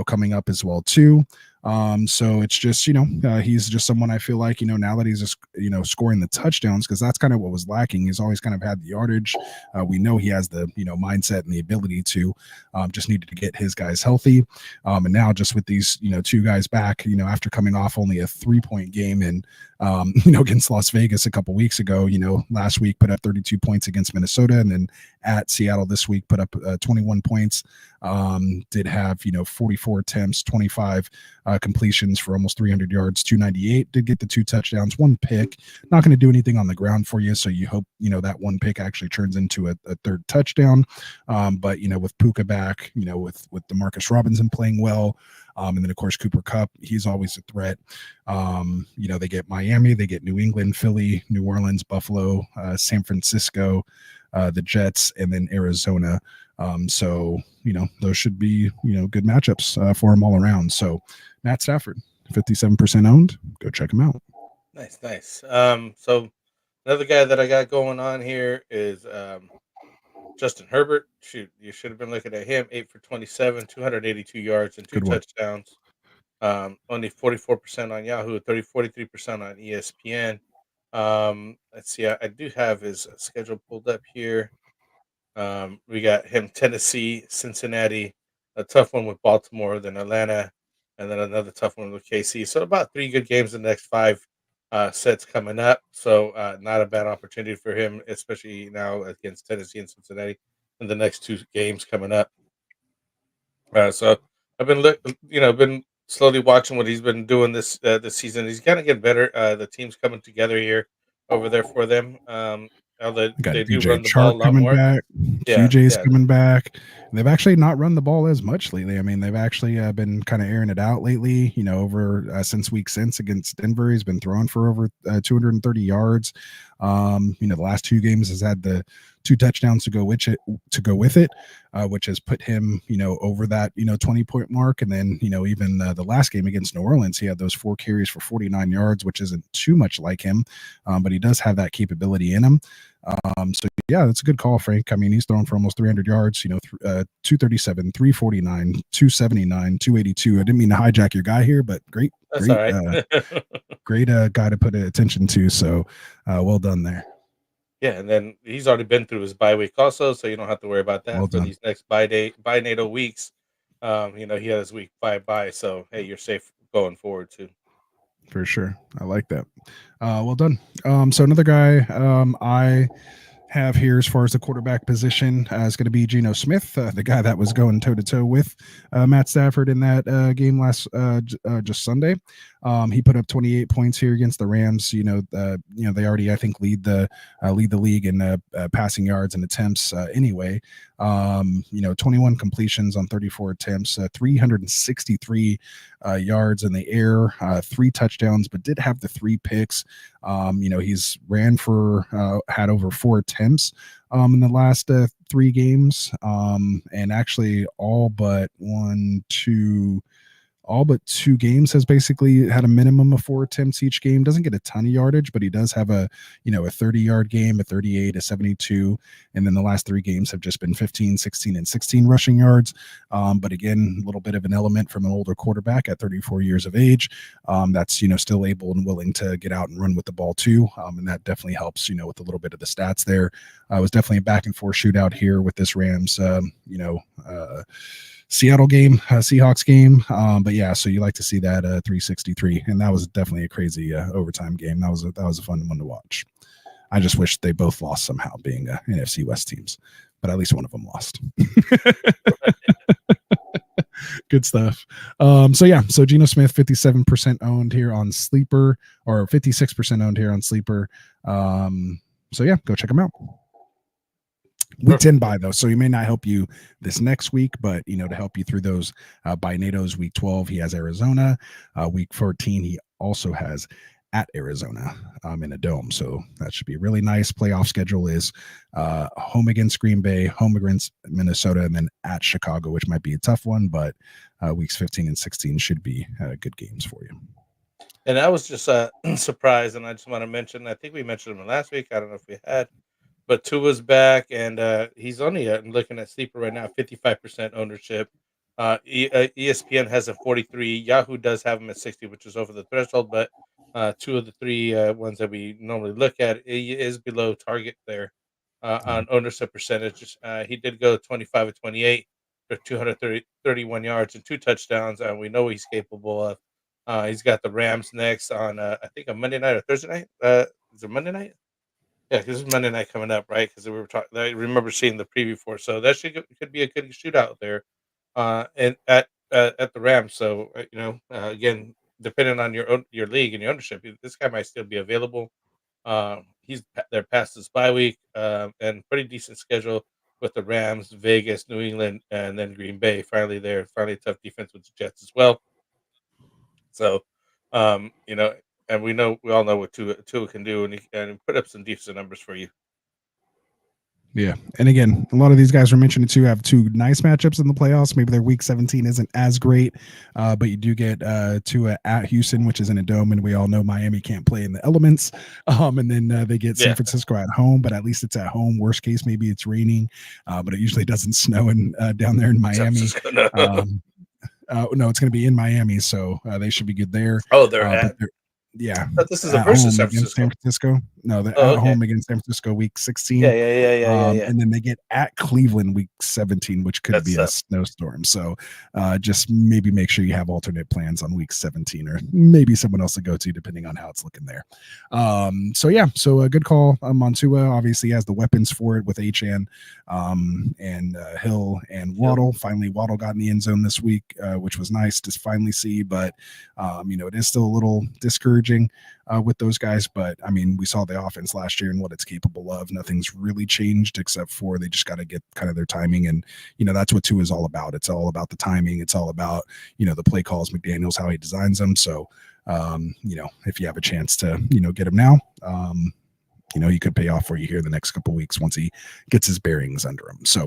coming up as well too. So it's just, he's just someone I feel like, now that he's just, scoring the touchdowns, because that's kind of what was lacking. He's always kind of had the yardage. We know he has the, mindset and the ability to, just needed to get his guys healthy. And now just with these, 2 guys back, after coming off only a 3-point game and, against Las Vegas a couple weeks ago, last week put up 32 points against Minnesota, and then at Seattle this week put up 21 points. Did have 44 attempts, 25 completions for almost 300 yards, 298. Did get the 2 touchdowns, 1 pick. Not going to do anything on the ground for you, so you hope that 1 pick actually turns into a 3rd touchdown. But with Puka back, with Demarcus Robinson playing well, and then of course Cooper Kupp, he's always a threat. They get Miami, they get New England, Philly, New Orleans, Buffalo, San Francisco, the Jets, and then Arizona. So those should be good matchups for him all around. So Matt Stafford, 57% owned. Go check him out. Nice. So another guy that I got going on here is Justin Herbert. Shoot, you should have been looking at him. 8 for 27, 282 yards and 2 touchdowns. Only 44% on Yahoo, 43% on ESPN. Let's see. I do have his schedule pulled up here. We got him Tennessee, Cincinnati, a tough one with Baltimore, then Atlanta, and then another tough one with KC. So about 3 good games in the next 5 sets coming up. So not a bad opportunity for him, especially now against Tennessee and Cincinnati in the next 2 games coming up. So I've been slowly watching what he's been doing this season. He's kind of getting better. The team's coming together here over there for them. They do run the ball a lot more. Back. QJ's coming back. They've actually not run the ball as much lately. I mean, they've actually been kind of airing it out lately. over since week 6 against Denver, he's been throwing for over 230 yards. The last 2 games has had the 2 touchdowns to go with it, which has put him, over that 20-point mark. And then even the last game against New Orleans, he had those 4 carries for 49 yards, which isn't too much like him, but he does have that capability in him. So yeah, that's a good call, Frank. I mean, he's thrown for almost 300 yards, 237, 349, 279, 282. I didn't mean to hijack your guy here, but great all right. Great guy to put attention to. So well done there. Yeah, and then he's already been through his bye week also, so you don't have to worry about that for these next bye-natal weeks. He had his week 5 bye, so hey, you're safe going forward too. For sure. I like that. Well done. So another guy I have here as far as the quarterback position is going to be Geno Smith, the guy that was going toe-to-toe with Matt Stafford in that game last just Sunday. He put up 28 points here against the Rams. They already, I think, lead the league in passing yards and attempts anyway. 21 completions on 34 attempts, 363 yards in the air, 3 touchdowns, but did have the 3 picks. He's ran for had over 4 attempts in the last 3 games, and actually all but 2 games has basically had a minimum of 4 attempts each game. Doesn't get a ton of yardage, but he does have a 30-yard game, a 38, a 72, and then the last 3 games have just been 15, 16, and 16 rushing yards. But again, a little bit of an element from an older quarterback at 34 years of age. That's still able and willing to get out and run with the ball too, and that definitely helps. With a little bit of the stats there. It was definitely a back and forth shootout here with this Rams. Seattle game, Seahawks game. But yeah, so you like to see that 363, and that was definitely a crazy overtime game. That was a fun one to watch. I just wish they both lost somehow, being NFC West teams, but at least one of them lost. Good stuff. So Geno Smith, 57% owned here on Sleeper, or 56% owned here on Sleeper. So yeah, go check him out. Week 10 bye though, so he may not help you this next week, but to help you through those bye natos. Week 12 he has Arizona. Week 14 he also has at Arizona in a dome, so that should be really nice. Playoff schedule is home against Green Bay, home against Minnesota, and then at Chicago, which might be a tough one, but weeks 15 and 16 should be good games for you. And I was just surprised, and I just want to mention, I think we mentioned him last week, I don't know if we had, but Tua's back, and he's only looking at Sleeper right now, 55% ownership. ESPN has a 43. Yahoo does have him at 60, which is over the threshold, but 2 of the 3 ones that we normally look at, he is below target there on ownership percentage. He did go 25 of 28 for 231 yards and 2 touchdowns, and we know what he's capable of. He's got the Rams next on, I think, a Monday night or Thursday night. Is it Monday night? Yeah, because it's Monday night coming up, right? Because we were talking. I remember seeing the preview for, so that could be a good shootout there, and at the Rams. So again, depending on your league and your ownership, this guy might still be available. They're past this bye week, and pretty decent schedule with the Rams, Vegas, New England, and then Green Bay. Finally, a tough defense with the Jets as well. So, and we all know what Tua can do, and he can put up some decent numbers for you. Yeah, and again, a lot of these guys were mentioned too have 2 nice matchups in the playoffs. Maybe their week 17 isn't as great, but you do get Tua at Houston, which is in a dome, and we all know Miami can't play in the elements. And then they get San Francisco at home, but at least it's at home. Worst case, maybe it's raining, but it usually doesn't snow down there in Miami. No, it's going to be in Miami, so they should be good there. Oh, they're yeah. But this is a versus San Francisco. No, they're at home against San Francisco week 16. Yeah. And then they get at Cleveland week 17, which could be a snowstorm. So just maybe make sure you have alternate plans on week 17, or maybe someone else to go to, depending on how it's looking there. So a good call on Tua. Obviously, he has the weapons for it with HN and Hill and Waddle. Finally, Waddle got in the end zone this week, which was nice to finally see. But it is still a little discouraging with those guys. But I mean, we saw the offense last year and what it's capable of. Nothing's really changed except for they just got to get kind of their timing. And, that's what Tua is all about. It's all about the timing. It's all about, the play calls, McDaniels, how he designs them. So, if you have a chance to, get him now, he could pay off for you here the next couple of weeks once he gets his bearings under him. So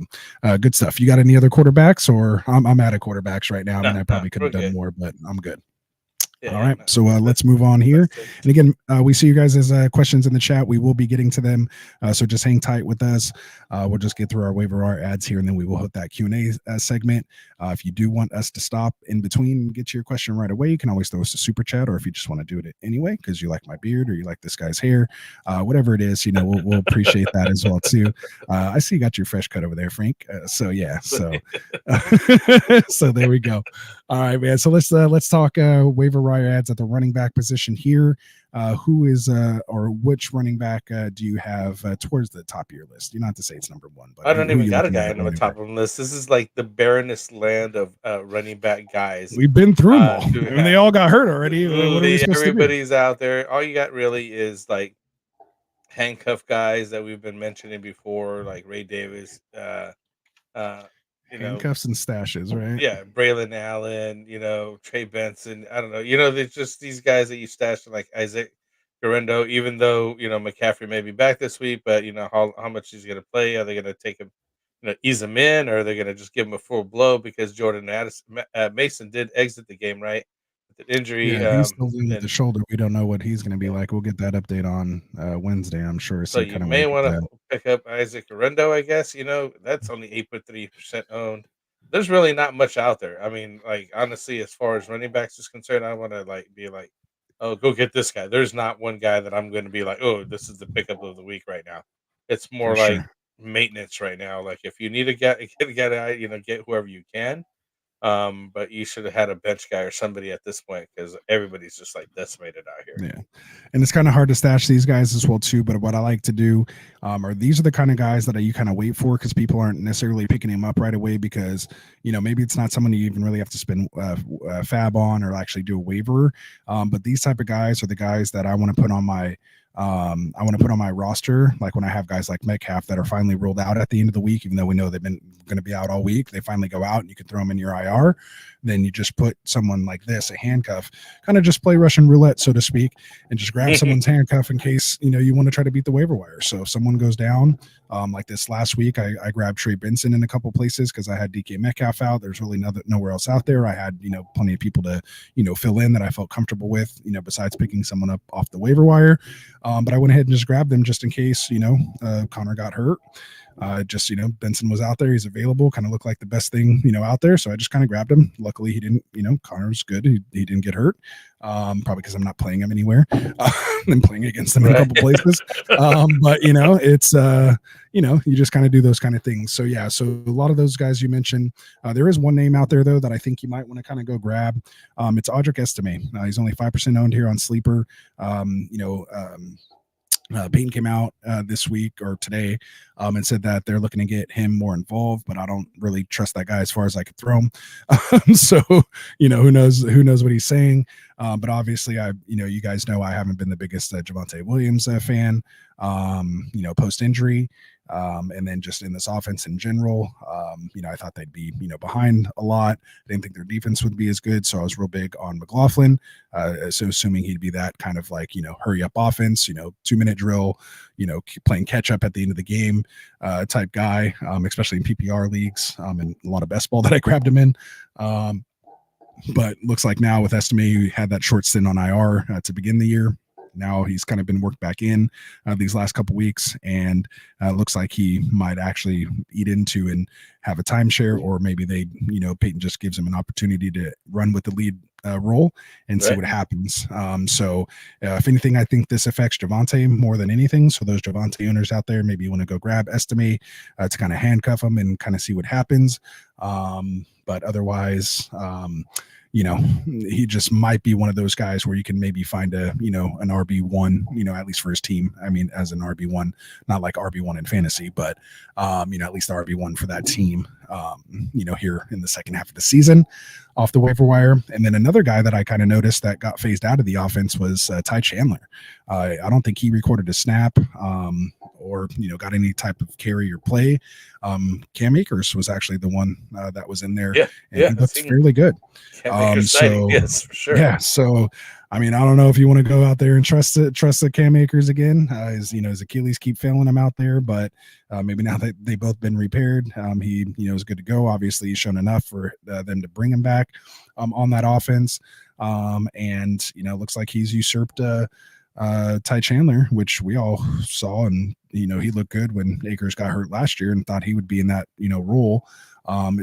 good stuff. You got any other quarterbacks, or I'm out of quarterbacks right now. I probably could have done more, but I'm good. All right, so let's move on here. And again, we see you guys' questions in the chat. We will be getting to them, so just hang tight with us. We'll just get through our waiver ads here, and then we will hit that Q&A segment. If you do want us to stop in between and get to your question right away, you can always throw us a super chat, or if you just want to do it anyway because you like my beard or you like this guy's hair, whatever it is, we'll appreciate that as well too. I see you got your fresh cut over there, Frank. So there we go. All right, man. So let's talk waiver ads at the running back position here. Who is or which running back do you have towards the top of your list? You don't have to say it's number 1, but I don't even got a guy on the top of the list. This is like the barrenest land of running back guys. We've been through them all. I mean, they all got hurt already. Everybody's out there. All you got really is like handcuff guys that we've been mentioning before, like Ray Davis, Handcuffs and stashes, right? Yeah, Braylon Allen, Trey Benson. I don't know. There's just these guys that you stash like Isaac Garendo, even though, McCaffrey may be back this week, but how much he's gonna play. Are they gonna take him, ease him in, or are they gonna just give him a full blow because Jordan Mason did exit the game, right? With an injury. Yeah, he's still dealing with the shoulder. We don't know what he's gonna be like. We'll get that update on Wednesday, I'm sure. So you may want to pick up Isaac Garendo, I guess. That's only 8.3% owned. There's really not much out there. I mean, like honestly, as far as running backs is concerned, I want to be like, oh, go get this guy. There's not one guy that I'm going to be like, oh, this is the pickup of the week right now. It's more like maintenance right now. Like if you need to get a guy, get whoever you can. But you should have had a bench guy or somebody at this point because everybody's just like decimated out here. Yeah, and it's kind of hard to stash these guys as well too. But what I like to do, are these are the kind of guys that you kind of wait for because people aren't necessarily picking him up right away because maybe it's not someone you even really have to spend fab on or actually do a waiver. But these type of guys are the guys that I want to put on my roster, like when I have guys like Metcalf that are finally rolled out at the end of the week, even though we know they've been going to be out all week, they finally go out and you can throw them in your IR. Then you just put someone like this, a handcuff, kind of just play Russian roulette, so to speak, and just grab someone's handcuff in case, you want to try to beat the waiver wire. So if someone goes down, like this last week, I grabbed Trey Benson in a couple places because I had DK Metcalf out. There's really nowhere else out there. I had, plenty of people to, fill in that I felt comfortable with, besides picking someone up off the waiver wire. But I went ahead and just grabbed them just in case, Connor got hurt. Benson was out there. He's available, kind of looked like the best thing, out there. So I just kind of grabbed him. Luckily he didn't, Connor's good. He didn't get hurt. Probably because I'm not playing him anywhere. I'm playing against them in a couple places. But it's, you just kind of do those kind of things. So yeah, so a lot of those guys you mentioned, there is one name out there though, that I think you might want to kind of go grab. It's Audric Estime. He's only 5% owned here on Sleeper. Peyton came out this week or today and said that they're looking to get him more involved, but I don't really trust that guy as far as I could throw him. So, who knows what he's saying. But obviously you guys know I haven't been the biggest Javonte Williams fan, post injury. And then just in this offense in general, I thought they'd be, behind a lot. I didn't think their defense would be as good. So I was real big on McLaughlin. So assuming he'd be that kind of like, hurry up offense, 2-minute drill, playing catch up at the end of the game type guy, especially in PPR leagues and a lot of best ball that I grabbed him in. But looks like now with Estime, he had that short stint on IR to begin the year. Now he's kind of been worked back in these last couple weeks, and looks like he might actually eat into and have a timeshare, or maybe Peyton just gives him an opportunity to run with the lead role and see what happens. So if anything, I think this affects Javonte more than anything. So those Javonte owners out there, maybe you want to go grab Estime to kind of handcuff him and kind of see what happens. But otherwise, he just might be one of those guys where you can maybe find an RB1, at least for his team. I mean, as an RB1, not like RB1 in fantasy, but, at least the RB1 for that team, here in the second half of the season off the waiver wire. And then another guy that I kind of noticed that got phased out of the offense was Ty Chandler. I don't think he recorded a snap or, got any type of carry or play. Cam Akers was actually the one that was in there. He looked fairly good. Yes, for sure. Yeah. So, I mean, I don't know if you want to go out there and trust the Cam Akers again. His Achilles keep failing him out there, but maybe now that they both been repaired, he is good to go. Obviously, he's shown enough for them to bring him back on that offense. And looks like he's usurped Ty Chandler, which we all saw, and he looked good when Akers got hurt last year, and thought he would be in that role.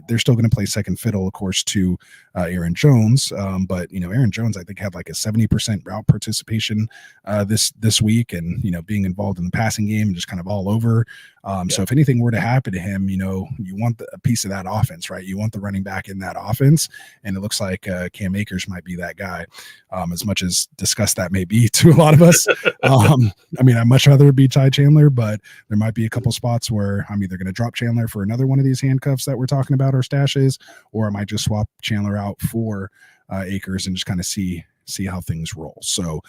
They're still going to play second fiddle, of course, to Aaron Jones. But Aaron Jones, I think, had like a 70% route participation this week, and being involved in the passing game and just kind of all over. So if anything were to happen to him, you want a piece of that offense, right? You want the running back in that offense, and it looks like Cam Akers might be that guy. As much as disgust that may be to a lot of us. I mean, I'd much rather it be Ty Chandler, but there might be a couple spots where I'm either going to drop Chandler for another one of these handcuffs that we're talking about, or stashes, or I might just swap Chandler out for Akers and just kind of see see how things roll. So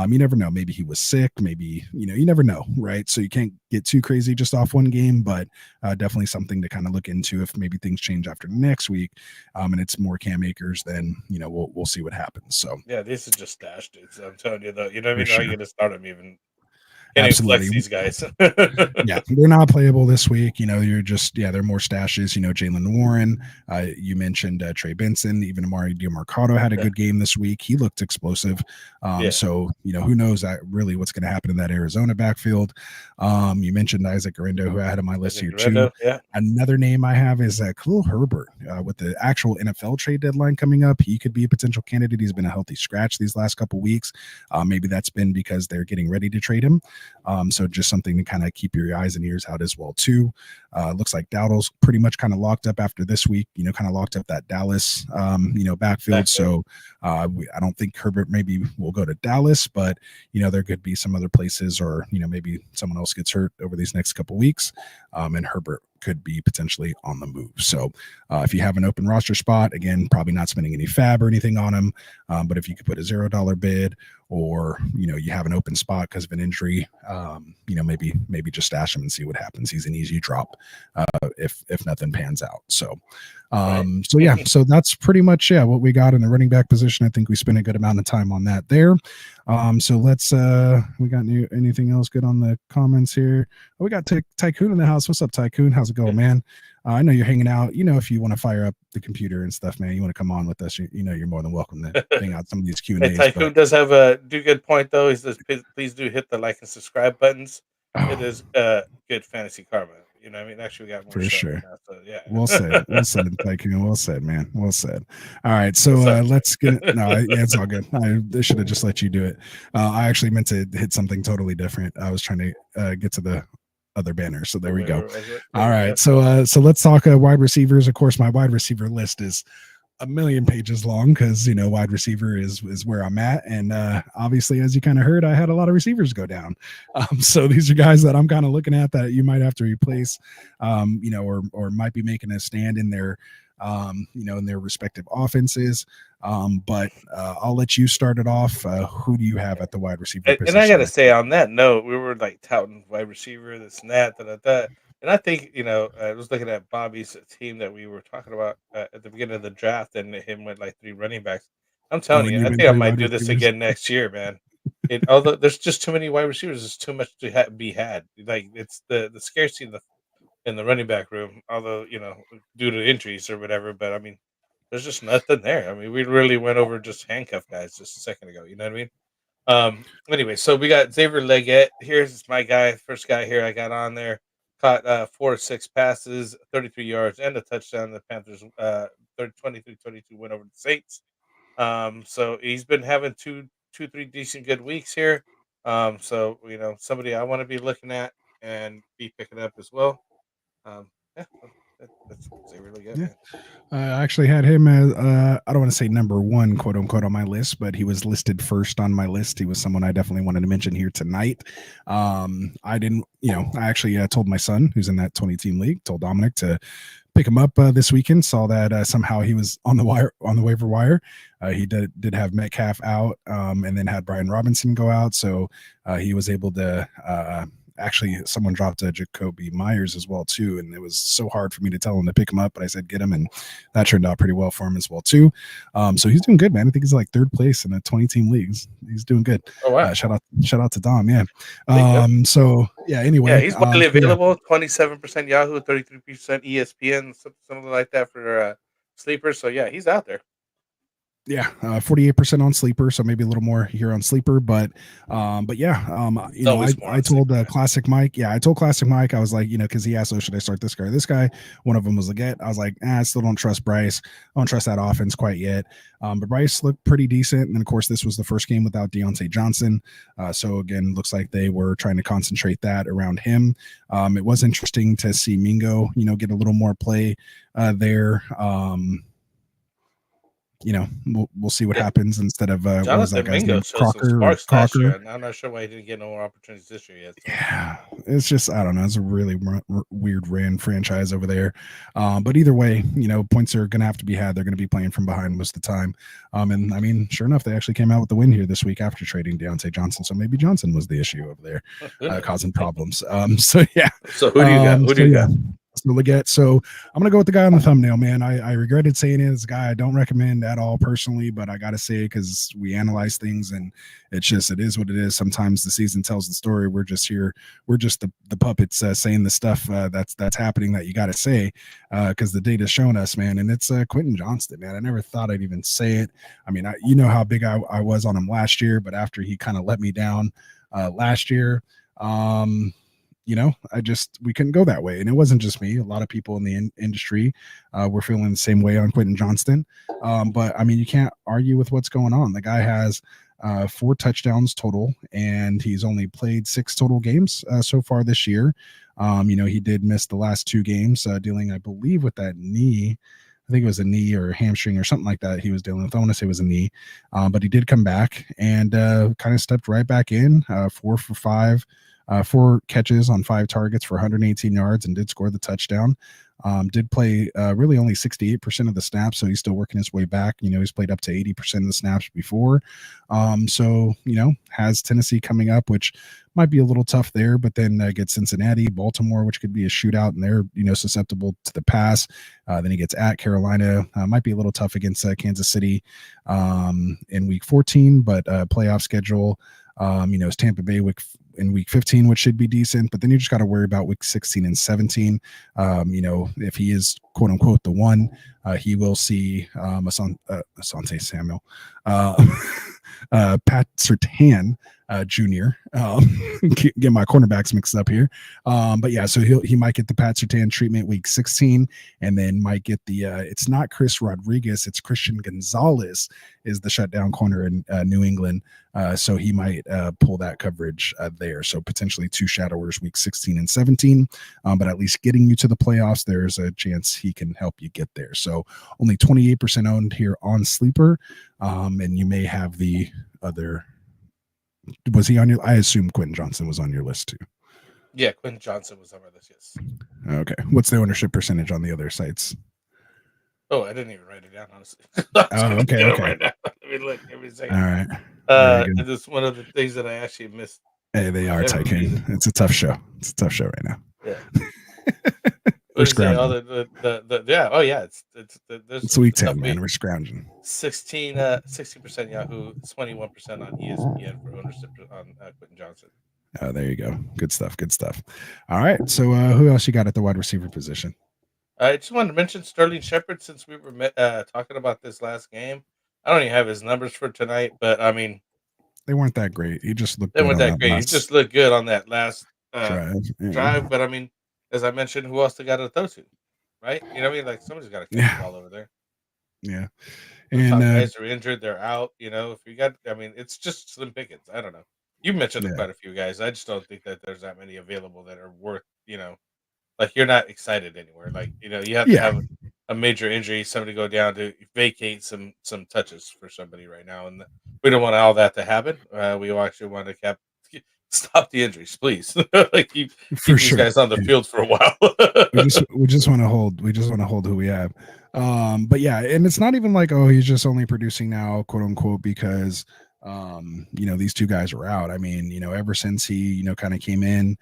you never know. Maybe he was sick. Maybe, you never know, right? So you can't get too crazy just off one game, but definitely something to kind of look into if maybe things change after next week, and it's more Cam Akers. Then we'll see what happens. So yeah, this is just stash dudes. I'm telling you though. You know what I mean? sure. How you gonna start them even? Can't Absolutely. even flex these guys. Yeah, they're not playable this week. You're just, they're more stashes. Jalen Warren, you mentioned Trey Benson, even Amari DiMarcado had a good game this week. He looked explosive. So, who knows really what's going to happen in that Arizona backfield. You mentioned Isaac Garendo, who I had on my list here too. Yeah. Another name I have is Khalil Herbert. With the actual NFL trade deadline coming up, he could be a potential candidate. He's been a healthy scratch these last couple weeks. Maybe that's been because they're getting ready to trade him. So just something to kind of keep your eyes and ears out as well too. Looks like Dowdle's pretty much kind of locked up after this week, kind of locked up that Dallas, backfield. So I don't think Herbert maybe will go to Dallas, but there could be some other places, or maybe someone else gets hurt over these next couple weeks, and Herbert could be potentially on the move. So if you have an open roster spot, again, probably not spending any fab or anything on him, but if you could put a $0 bid, or you have an open spot because of an injury, maybe just stash him and see what happens. He's an easy drop if nothing pans out. So so that's pretty much what we got in the running back position. I think we spent a good amount of time on that there. So let's we got anything else good on the comments here? Oh, we got Tycoon in the house. What's up, Tycoon? How's it going, man? I know you're hanging out. If you want to fire up the computer and stuff, man, you want to come on with us, you're more than welcome to hang out some of these Q&As. Tycoon does have a good point though. He says, please do hit the like and subscribe buttons. It is good fantasy karma. You know what I mean? Actually, we got more for sure. Now, so, yeah. Well said, Tycoon. Well said, man. Well said. All right, so let's get. It's all good. I should have just let you do it. I actually meant to hit something totally different. I was trying to get to the other banner. So there we go. All right, so let's talk wide receivers. Of course, my wide receiver list is a million pages long because wide receiver is where I'm at, and obviously, as you kind of heard, I had a lot of receivers go down. So these are guys that I'm kind of looking at that you might have to replace, or might be making a stand in their in their respective offenses. But I'll let you start it off. Who do you have at the wide receiver position? And I gotta say, on that note, we were like touting wide receiver, this and that. And I think, I was looking at Bobby's team that we were talking about at the beginning of the draft, and him with like 3 running backs. I'm telling you, I think I might do this again next year, man. Although there's just too many wide receivers, there's too much to be had. Like, it's the scarcity in the running back room, although, due to injuries or whatever. But I mean, there's just nothing there. I mean, we really went over just handcuff guys just a second ago. You know what I mean? Anyway, so we got Xavier Leggett. Here's my guy, first guy here I got on there. Caught 4 of 6 passes, 33 yards, and a touchdown. The Panthers 23-22 win over the Saints. So he's been having 3 decent good weeks here. So somebody I want to be looking at and be picking up as well. That's really good. Yeah. I actually had him as I don't want to say number 1, quote unquote, on my list, but he was listed first on my list. He was someone I definitely wanted to mention here tonight. I didn't, I actually told my son, who's in that 20-team league, told Dominic to pick him up this weekend. Saw that somehow he was on the waiver wire. He did have Metcalf out, and then had Brian Robinson go out, so he was able to. Actually, someone dropped Jacoby Myers as well too, and it was so hard for me to tell him to pick him up, but I said get him, and that turned out pretty well for him as well too. So he's doing good, man. I think he's like 3rd place in the 20-team leagues. He's doing good. Oh wow! Shout out to Dom. Yeah. So yeah. Anyway, yeah, he's widely available. 27% Yahoo, 33% ESPN, something like that for sleepers. So yeah, he's out there. Yeah, 48% on Sleeper, so maybe a little more here on Sleeper, but yeah, I told Classic Mike, I told Classic Mike, I was like, because he asked, should I start this guy or this guy? One of them was Leggett. I was like, I still don't trust Bryce. I don't trust that offense quite yet. But Bryce looked pretty decent, and then of course this was the first game without Deontay Johnson, so again, looks like they were trying to concentrate that around him. It was interesting to see Mingo, get a little more play there. we'll see what happens instead of Jonathan Mingo showed some sparks last year, and I'm not sure why he didn't get no more opportunities this year yet. So. Yeah, it's just, I don't know. It's a really weird ran franchise over there. But either way, points are going to have to be had. They're going to be playing from behind most of the time. And I mean, sure enough, they actually came out with the win here this week after trading Deontay Johnson. So maybe Johnson was the issue over there, causing problems. So yeah. So who do you got? Who do you got? So I'm gonna go with the guy on the thumbnail, man. I regretted saying it. This guy I don't recommend at all personally, but I gotta say it because we analyze things and it is what it is. Sometimes the season tells the story. We're just the puppets saying the stuff that's happening that you gotta say because the data's shown us, man. And it's Quentin Johnston, man. I never thought I'd even say it. I mean, you know how big I was on him last year, but after he kind of let me down last year, we couldn't go that way. And it wasn't just me. A lot of people in the industry were feeling the same way on Quentin Johnston. But I mean, you can't argue with what's going on. The guy has 4 touchdowns total, and he's only played 6 total games so far this year. He did miss the last 2 games, dealing, I believe, with that knee. I think it was a knee or a hamstring or something like that he was dealing with. I want to say it was a knee. But he did come back and kind of stepped right back in, 4 for 5. 4 catches on 5 targets for 118 yards and did score the touchdown. Did play really only 68% of the snaps, so he's still working his way back. He's played up to 80% of the snaps before. So has Tennessee coming up, which might be a little tough there, but then gets Cincinnati, Baltimore, which could be a shootout, and they're susceptible to the pass. Then he gets at Carolina, might be a little tough against Kansas City in week 14, but playoff schedule. It's Tampa Bay in week 15, which should be decent, but then you just got to worry about week 16 and 17. If he is quote unquote the one, he will see Asante Samuel, Pat Surtain Jr. Get my cornerbacks mixed up here. But yeah, so he might get the Pat Surtain treatment week 16, and then might get the it's not Chris Rodriguez, it's Christian Gonzalez is the shutdown corner in New England. So he might pull that coverage there. So potentially 2 shadowers week 16 and 17. But at least getting you to the playoffs, there's a chance he can help you get there. So only 28% owned here on Sleeper. And you may have the other. Was he on your? I assume Quentin Johnston was on your list too. Yeah, Quentin Johnston was on my list. Yes. Okay. What's the ownership percentage on the other sites? Oh, I didn't even write it down, honestly. Okay. Right now. Let me look every second. All right. It is one of the things that I actually missed. Hey, they are Tycoon. It's a tough show. It's a tough show right now. Yeah. We're scrounging. It's week 10, man. We're scrounging. 60% Yahoo, 21% on ESPN for ownership on Quentin Johnston. Oh, there you go. Good stuff. All right. So who else you got at the wide receiver position? I just wanted to mention Sterling Shepard since we were talking about this last game. I don't even have his numbers for tonight, but I mean, they weren't that great. He just looked. They weren't that great. He just looked good on that last drive. But I mean, as I mentioned, who else they got to throw to, right? You know what I mean? Like somebody's got to catch the ball over there. Yeah. And guys are injured, they're out. If you got, I mean, it's just slim pickings. I don't know. You mentioned quite a few guys. I just don't think that there's that many available that are worth, like you're not excited anywhere. Like, you have to have a major injury, somebody go down to vacate some touches for somebody right now. And we don't want all that to happen. We actually want to stop the injuries, please. Like keep these guys on the field for a while. we just want to hold who we have. But yeah, and it's not even like, he's just only producing now, quote unquote, because these 2 guys are out. I mean, ever since he, kind of came in,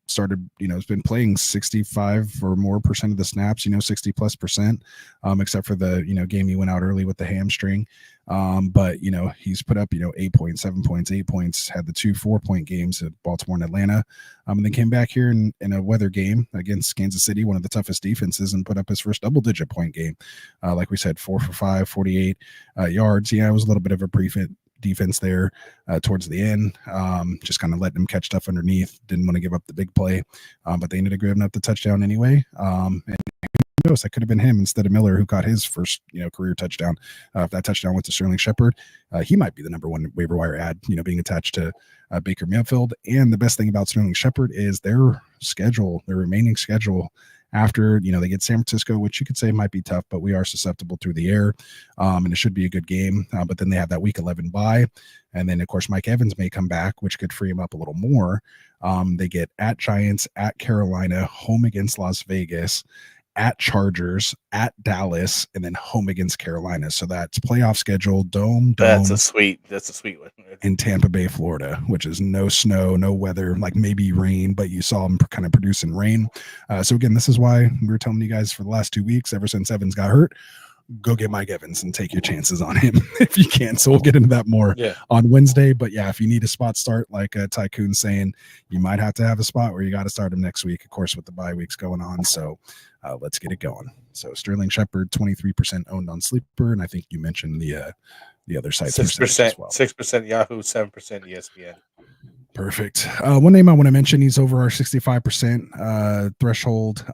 started, has been playing 65 or more percent of the snaps, 60+%, except for the, game he went out early with the hamstring. But, he's put up, 8 points, 7 points, 8 points, had the 2 4-point games at Baltimore and Atlanta. And then came back here in a weather game against Kansas City, one of the toughest defenses, and put up his first double-digit point game. Like we said, 4 for 5, 48 yards. Yeah, it was a little bit of a defense there towards the end. Just kind of letting him catch stuff underneath. Didn't want to give up the big play, but they ended up giving up the touchdown anyway. And who knows, that could have been him instead of Miller, who got his first career touchdown. If that touchdown went to Sterling Shepard, he might be the number 1 waiver wire ad, being attached to Baker Mayfield. And the best thing about Sterling Shepard is their remaining schedule after, they get San Francisco, which you could say might be tough, but we are susceptible through the air. And it should be a good game. But then they have that week 11 bye. And then, of course, Mike Evans may come back, which could free him up a little more. They get at Giants, at Carolina, home against Las Vegas, at Chargers, at Dallas, and then home against Carolina. So that's playoff schedule, dome. That's a sweet one. In Tampa Bay, Florida, which is no snow, no weather, like maybe rain, but you saw them kind of producing rain. So again, this is why we were telling you guys for the last 2 weeks, ever since Evans got hurt, go get Mike Evans and take your chances on him if you can. So we'll get into that more on Wednesday. But yeah, if you need a spot start, like Tycoon saying, you might have to have a spot where you got to start him next week, of course, with the bye weeks going on. So let's get it going. So Sterling Shepard, 23% owned on Sleeper, and I think you mentioned the other sites. 6% as well. 6% Yahoo, 7% ESPN. Perfect. One name I want to mention, he's over our 65% threshold.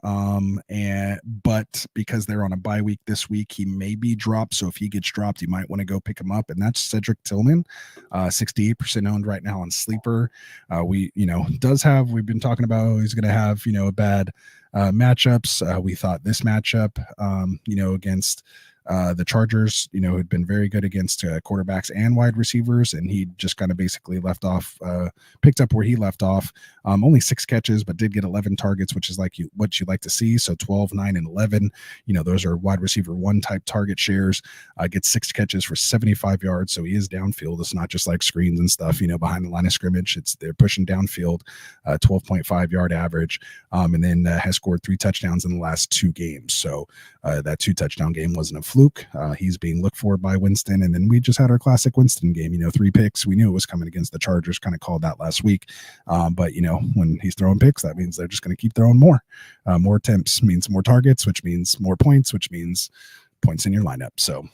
But because they're on a bye week this week, he may be dropped. So if he gets dropped, you might want to go pick him up. And that's Cedric Tillman, 68% owned right now on Sleeper. We've been talking about he's going to have, a bad matchups. We thought this matchup, against the Chargers, had been very good against quarterbacks and wide receivers, and he just kind of basically picked up where he left off. Only 6 catches, but did get 11 targets, which is what you like to see. So 12, 9, and 11. Those are wide receiver 1 type target shares. Gets 6 catches for 75 yards, so he is downfield. It's not just like screens and stuff, behind the line of scrimmage. They're pushing downfield, 12.5 yard average, and then has scored 3 touchdowns in the last 2 games. So that 2 touchdown game wasn't a fluke. He's being looked for by Winston, and then we just had our classic Winston game. 3 picks. We knew it was coming against the Chargers. Kind of called that last week, but when he's throwing picks, that means they're just going to keep throwing more. More attempts means more targets, which means more points, which means points in your lineup. So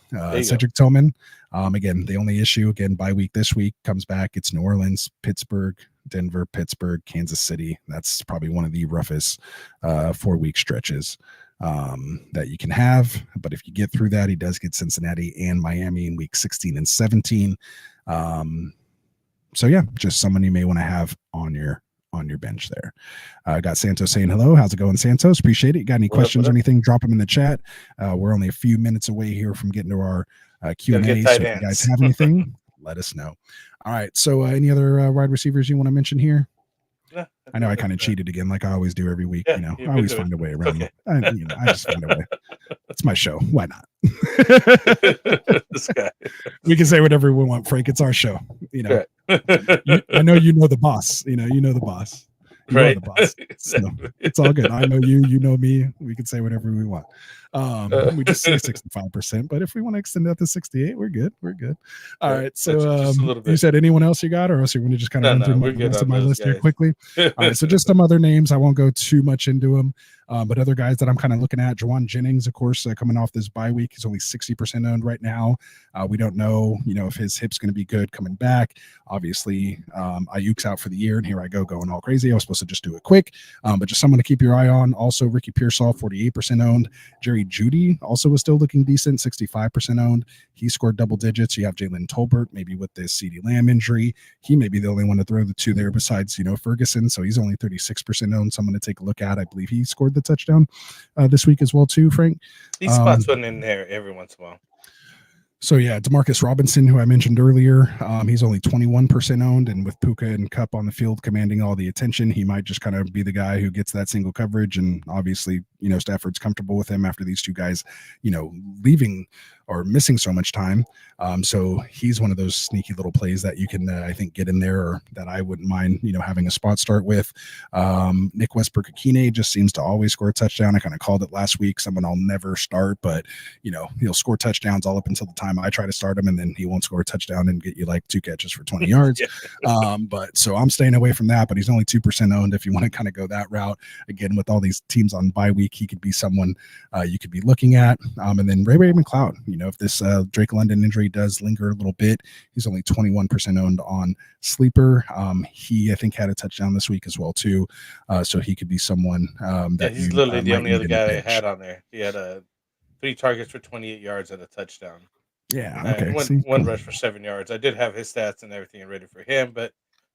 Cedric Tillman, again, the only issue, again, bye week this week, comes back. It's New Orleans, Pittsburgh, Denver, Pittsburgh, Kansas City. That's probably one of the roughest 4-week stretches that you can have. But if you get through that, he does get Cincinnati and Miami in week 16 and 17. So yeah, just someone you may want to have on your bench there. Got Santos saying hello. How's it going, Santos? Appreciate it. You got any questions or anything, drop them in the chat. We're only a few minutes away here from getting to our Q&A. So if you guys have anything, let us know. All right. So any other wide receivers you want to mention here? Yeah, I know I kind of cheated again, like I always do every week. I always find a way around. I just find a way. It's my show. Why not? This guy. We can say whatever we want, Frank. It's our show. I know you know the boss. You know the boss. You right. know the boss. So it's all good. I know you. You know me. We can say whatever we want. We just say 65%, but if we want to extend that to 68, we're good. All right. So you said anyone else you got, or else you want to just kind of run through the rest of my list here quickly? All right. So just some other names. I won't go too much into them. But other guys that I'm kind of looking at, Juwan Jennings, of course, coming off this bye week, he's only 60% owned right now. We don't know, if his hip's going to be good coming back. Obviously, Ayuk's out for the year, and here I go going all crazy. I was supposed to just do it quick, but just someone to keep your eye on. Also, Ricky Pearsall, 48% owned. Jerry Jeudy also was still looking decent, 65% owned. He scored double digits. You have Jalen Tolbert, maybe with this CeeDee Lamb injury. He may be the only one to throw the 2 there besides, Ferguson. So he's only 36% owned. Someone to take a look at. I believe he scored the touchdown this week as well too, Frank. He spots one in there every once in a while. So yeah, Demarcus Robinson, who I mentioned earlier, he's only 21% owned, and with Puka and Kupp on the field commanding all the attention, he might just kind of be the guy who gets that single coverage. And obviously, Stafford's comfortable with him after these 2 guys, leaving or missing so much time. So he's one of those sneaky little plays that you can, I think, get in there, or that I wouldn't mind, having a spot start with. Nick Westbrook-Akine just seems to always score a touchdown. I kind of called it last week, someone I'll never start, but he'll score touchdowns all up until the time I try to start him, and then he won't score a touchdown and get you like 2 catches for 20 yards. But so I'm staying away from that, but he's only 2% owned if you want to kind of go that route. Again, with all these teams on bye week, he could be someone you could be looking at. And then Ray McLeod, if this Drake London injury does linger a little bit, he's only 21% owned on Sleeper. He, I think, had a touchdown this week as well too. So he could be someone that he's literally the only other guy I had on there. He had 3 targets for 28 yards and a touchdown. Yeah. Okay. One rush for 7 yards. I did have his stats and everything ready for him, but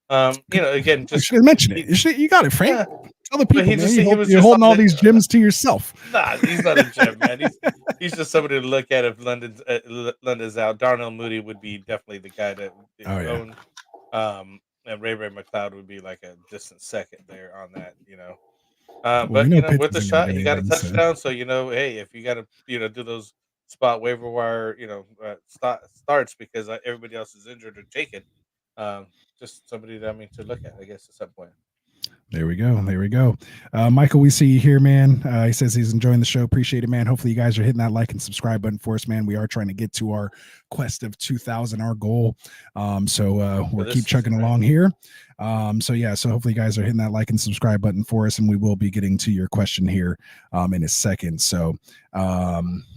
Again, just you should mention it. You got it, Frank. Tell the people, man. You're holding all these gems to yourself. Nah, he's not a gem, man. He's just somebody to look at if London's out. Darnell Mooney would be definitely the guy that own. And Ray McLeod would be like a distant second there on that, But with the shot, he got a touchdown. So hey, if you got to do those spot waiver wire starts because everybody else is injured or taken, just somebody that to look at, I guess, at some point. There we go. Michael, we see you here, man. He says he's enjoying the show. Appreciate it, man. Hopefully you guys are hitting that like and subscribe button for us, man. We are trying to get to our quest of 2,000, our goal. So we'll keep chugging along here. So hopefully you guys are hitting that like and subscribe button for us, and we will be getting to your question here in a second. So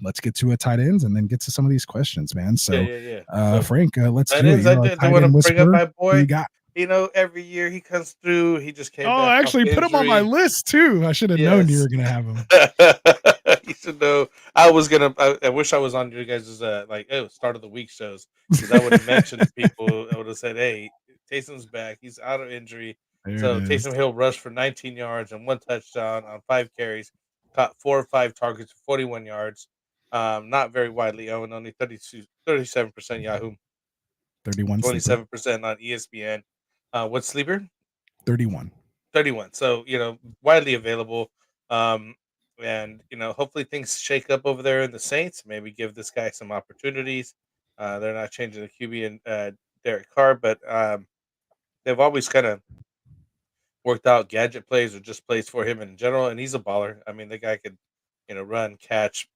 let's get to tight ends and then get to some of these questions, man. So, so Frank, let's do it. I want to bring up my boy. Every year he comes through. He just came. Oh, back actually put him on my list too. I should have known you were gonna have him. You should know. I wish I was on you guys' start of the week shows, because I would have mentioned to people. I would have said, "Hey, Taysom's back. He's out of injury." So Taysom Hill rushed for 19 yards and 1 touchdown on 5 carries, caught 4 or 5 targets for 41 yards. Not very widely owned, only 37% Yahoo, 27% on ESPN. What's sleeper? 31. So, widely available. And, hopefully things shake up over there in the Saints. Maybe give this guy some opportunities. They're not changing the QB and Derek Carr, but they've always kind of worked out gadget plays or just plays for him in general. And he's a baller. I mean, the guy could, run, catch,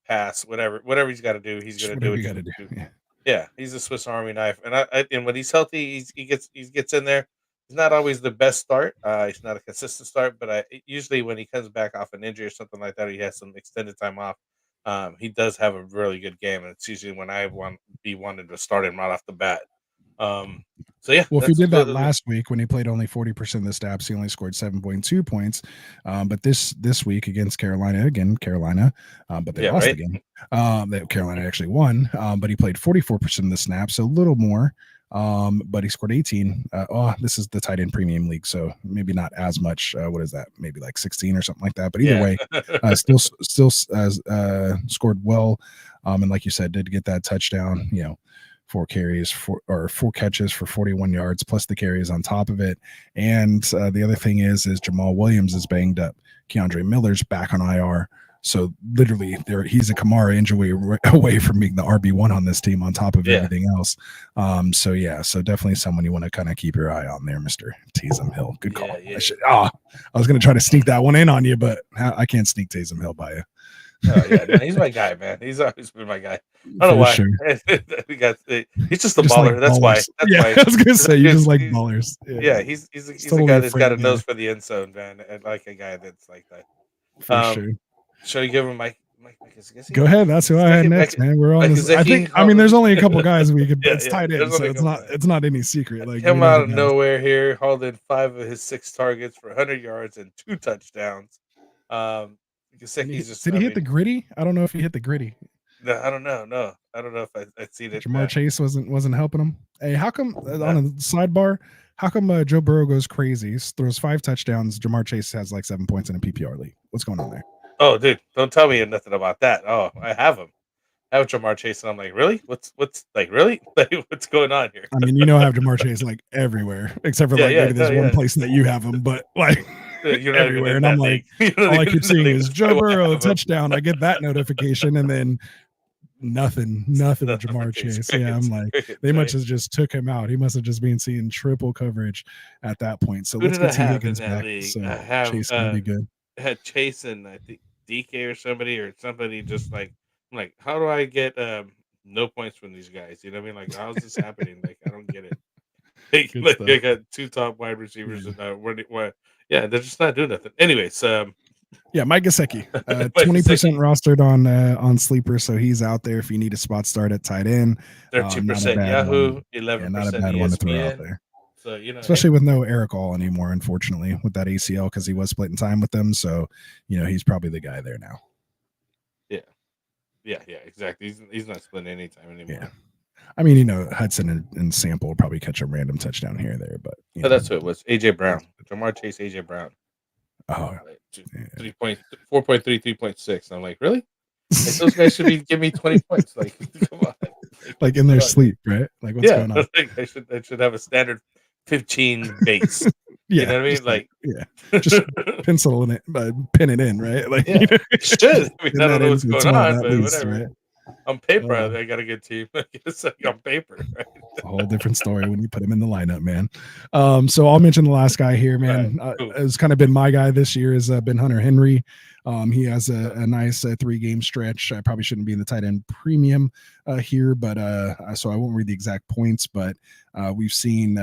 pass, whatever he's got to do, he's going to do what you got to do. Yeah, he's a Swiss Army knife, and when he's healthy, he gets in there. He's not always the best start. He's not a consistent start, but usually when he comes back off an injury or something like that, or he has some extended time off, he does have a really good game, and it's usually when I wanted to start him right off the bat. Well, if he did that last week when he played only 40% of the snaps, he only scored 7.2 points. But this week against Carolina, but they lost again. Carolina actually won, but he played 44% of the snaps, so a little more. But he scored 18. This is the tight end premium league, so maybe not as much. What is that? Maybe like 16 or something like that. But either way, still scored well. And like you said, did get that touchdown. 4 catches for 41 yards plus the carries on top of it. And the other thing is Jamal Williams is banged up. Keandre Miller's back on IR. So literally he's a Kamara injury away from being the RB1 on this team on top of everything else. So definitely someone you want to kind of keep your eye on there, Mr. Taysom Hill. Good call. I was going to try to sneak that one in on you, but I can't sneak Taysom Hill by you. He's my guy, man. He's always been my guy. I don't know why. Sure. He's just a baller. That's why. I was gonna say you just like ballers. He's a guy that's got a nose for the end zone, man. And like a guy that's like that. For sure. Should we give him Mike? Go ahead. That's who I had next, man. We're on this. I mean, there's only a couple guys we could. It's tight end, so it's not any secret. Like him out of nowhere here, holding 5 of his 6 targets for 100 yards and 2 touchdowns. Did he hit the gritty? I don't know if he hit the gritty. No, I don't know. No, I don't know if I'd seen it. Jamar Chase wasn't helping him. Hey, how come on a sidebar? How come Joe Burrow goes crazy, throws 5 touchdowns? Jamar Chase has like 7 points in a PPR league. What's going on there? Oh, dude, don't tell me nothing about that. Oh, I have him. I have Jamar Chase, and I'm like, really? What's like, really? Like, what's going on here? I mean, I have Jamar Chase like everywhere, except for maybe there's one place that you have him, but like. You're everywhere, and I'm like, all I keep seeing is Joe Burrow touchdown. I get that notification, and then nothing with Jamar Chase. Yeah, I'm like, they must have just took him out. He must have just been seeing triple coverage at that point. So let's get T. Higgins back. So Chase gonna be good. I had Chase and I think DK or somebody just like, I'm like, how do I get no points from these guys? You know what I mean? Like, how's this happening? Like, I don't get it. They got 2 top wide receivers and they're just not doing nothing. Anyways, Mike Gesicki, 20% rostered on Sleeper, so he's out there if you need a spot start at tight end. 13% Yahoo, 11% not a bad one to throw out there. So especially with no Eric All anymore, unfortunately, with that ACL because he was splitting time with them. So he's probably the guy there now. Yeah, exactly. He's not splitting any time anymore. I mean, Hudson and Sample will probably catch a random touchdown here or there, but that's what it was. AJ Brown, Jamar Chase, AJ Brown. Oh, like 4.3, 3.6. I'm like, really? Like those guys should be giving me 20 points. Like, come on. Like in their sleep, right? Like what's going on? Like they should have a standard 15 base. You know what I mean? Like just pencil in it, pin it in, right? Like should. I mean, I don't know what's going on, but least, whatever. Right? On paper, I got a good team. It's like on paper, right? A whole different story when you put him in the lineup, man. So I'll mention the last guy here, man. It's kind of been my guy this year has been Hunter Henry. He has a nice 3-game stretch. I probably shouldn't be in the tight end premium here, but so I won't read the exact points, but we've seen,